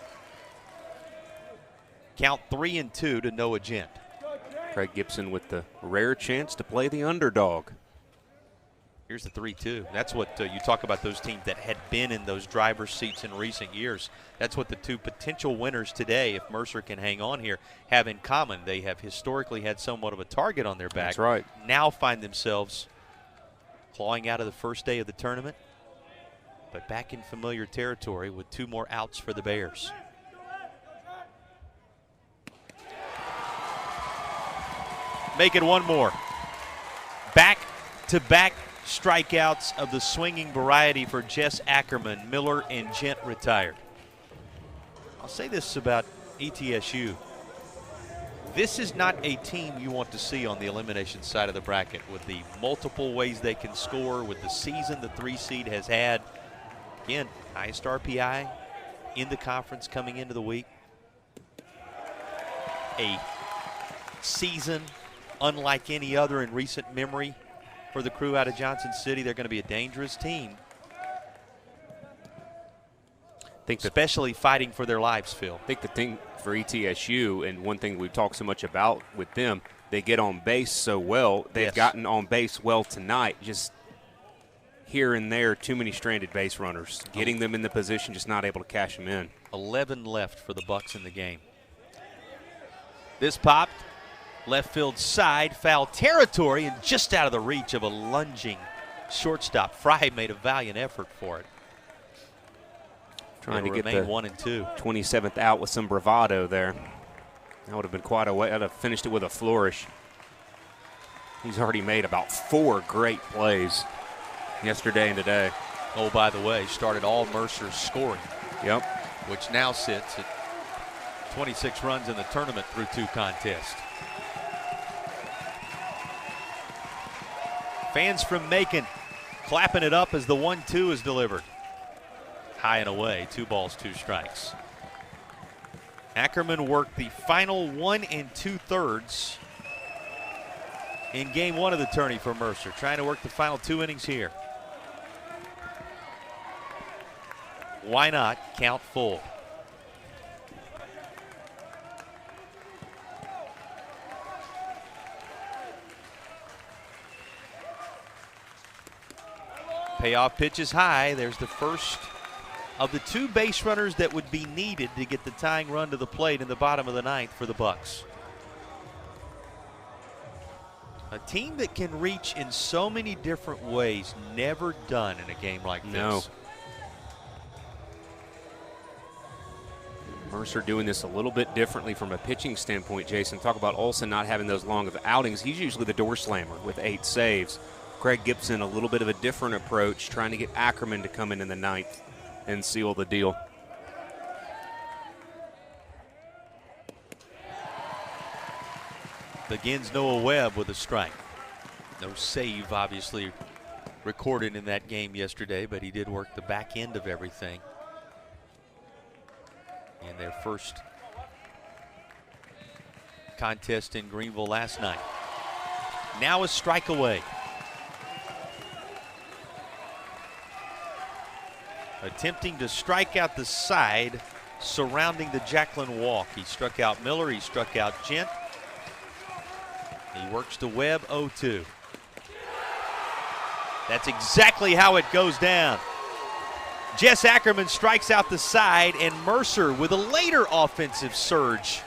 Count 3-2 to Noah Gent. Craig Gibson with the rare chance to play the underdog. Here's the 3-2. That's what you talk about, those teams that had been in those driver's seats in recent years. That's what the two potential winners today, if Mercer can hang on here, have in common. They have historically had somewhat of a target on their back. That's right. Now find themselves clawing out of the first day of the tournament, but back in familiar territory with 2 more outs for the Bears. Make it 1 more. Back-to-back strikeouts of the swinging variety for Jess Ackerman. Miller and Gent retired. I'll say this about ETSU. This is not a team you want to see on the elimination side of the bracket with the multiple ways they can score, with the season the 3-seed has had. Again, highest RPI in the conference coming into the week. A season unlike any other in recent memory for the crew out of Johnson City. They're going to be a dangerous team. Especially fighting for their lives, Phil. I think the thing for ETSU, and one thing we've talked so much about with them, they get on base so well. They've gotten on base well tonight. Just here and there, too many stranded base runners. Getting them in the position, just not able to cash them in. 11 left for the Bucks in the game. This popped. Left field side, foul territory, and just out of the reach of a lunging shortstop. Fry made a valiant effort for it. Trying to get the 1 and 2. 27th out with some bravado there. That would have been quite a way. I'd have finished it with a flourish. He's already made about 4 great plays yesterday and today. Oh, by the way, started all Mercer's scoring. Yep. Which now sits at 26 runs in the tournament through 2 contests. Fans from Macon clapping it up as the 1-2 is delivered. High and away, 2 balls, 2 strikes. Ackerman worked the final 1 2/3 in game 1 of the tourney for Mercer, trying to work the final 2 innings here. Why not count full? Payoff pitch is high. There's the first of the 2 base runners that would be needed to get the tying run to the plate in the bottom of the 9th for the Bucks. A team that can reach in so many different ways, never done in a game like this. Mercer doing this a little bit differently from a pitching standpoint, Jason. Talk about Olsen not having those long of outings. He's usually the door slammer with 8 saves. Craig Gibson, a little bit of a different approach, trying to get Ackerman to come in the 9th and seal the deal. Begins Noah Webb with a strike. No save, obviously, recorded in that game yesterday, but he did work the back end of everything in their first contest in Greenville last night. Now a strike away. Attempting to strike out the side surrounding the Jacklin walk. He struck out Miller, he struck out Gent. He works to Webb, 0-2. That's exactly how it goes down. Jess Ackerman strikes out the side, and Mercer with a later offensive surge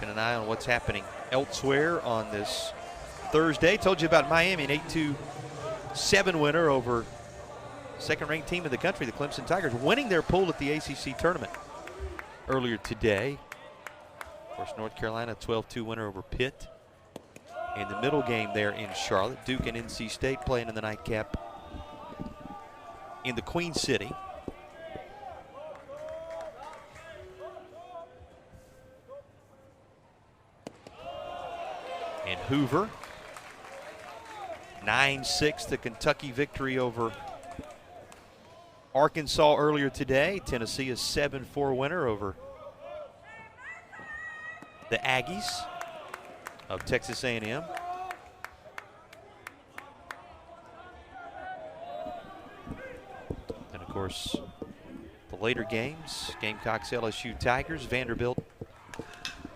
keeping an eye on what's happening elsewhere on this Thursday. Told you about Miami, an 8-7 winner over second-ranked team in the country, the Clemson Tigers, winning their pool at the ACC tournament earlier today. Of course, North Carolina, 12-2 winner over Pitt. In the middle game there in Charlotte, Duke and NC State playing in the nightcap in the Queen City. And Hoover, 9-6, the Kentucky victory over Arkansas earlier today. Tennessee, a 7-4 winner over the Aggies of Texas A&M. And of course, the later games, Gamecocks, LSU Tigers, Vanderbilt,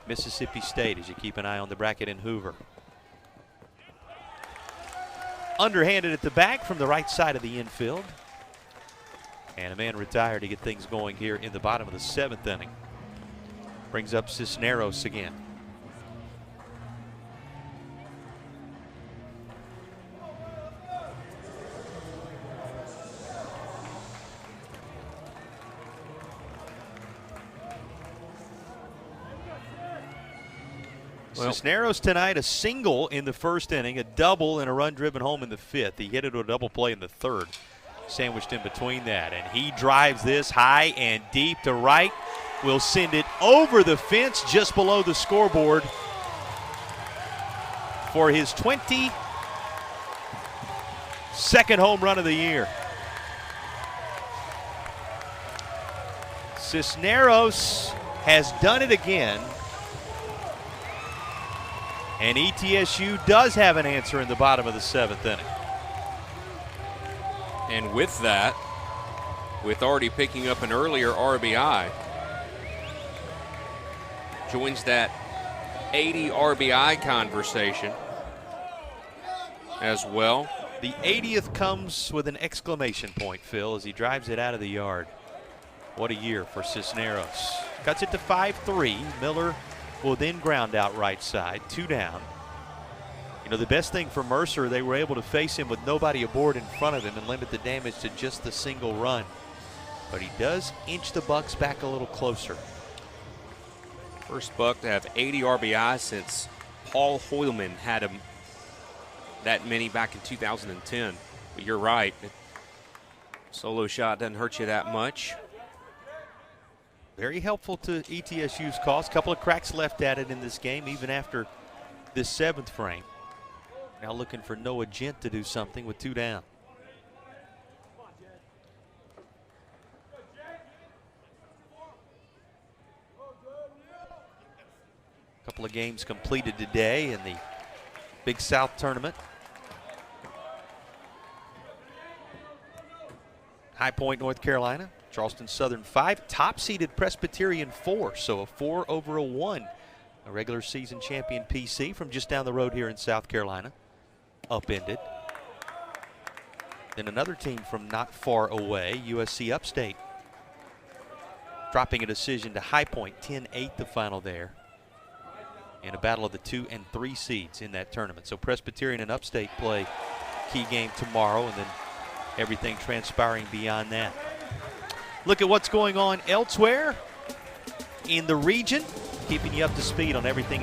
Mississippi State, as you keep an eye on the bracket in Hoover. Underhanded at the back from the right side of the infield. And a man retired to get things going here in the bottom of the 7th inning. Brings up Cisneros again. Cisneros tonight, a single in the first inning, a double and a run driven home in the 5th. He hit it to a double play in the 3rd, sandwiched in between that. And he drives this high and deep to right. Will send it over the fence just below the scoreboard for his 22nd home run of the year. Cisneros has done it again. And ETSU does have an answer in the bottom of the 7th inning. And with that, with already picking up an earlier RBI, joins that 80 RBI conversation as well. The 80th comes with an exclamation point, Phil, as he drives it out of the yard. What a year for Cisneros. Cuts it to 5-3. Miller will then ground out right side, 2 down. You know, the best thing for Mercer, they were able to face him with nobody aboard in front of him and limit the damage to just the single run. But he does inch the Bucks back a little closer. First Buck to have 80 RBI since Paul Hoylman had him that many back in 2010. But you're right. Solo shot doesn't hurt you that much. Very helpful to ETSU's cause. Couple of cracks left at it in this game, even after this 7th frame. Now looking for Noah Gent to do something with 2 down. Couple of games completed today in the Big South tournament. High Point, North Carolina. Charleston Southern 5, top-seeded Presbyterian 4, so a 4 over a 1. A regular season champion PC from just down the road here in South Carolina, upended. Then another team from not far away, USC Upstate, dropping a decision to High Point, 10-8 the final there, in a battle of the 2 and 3 seeds in that tournament. So Presbyterian and Upstate play key game tomorrow, and then everything transpiring beyond that. Look at what's going on elsewhere in the region, keeping you up to speed on everything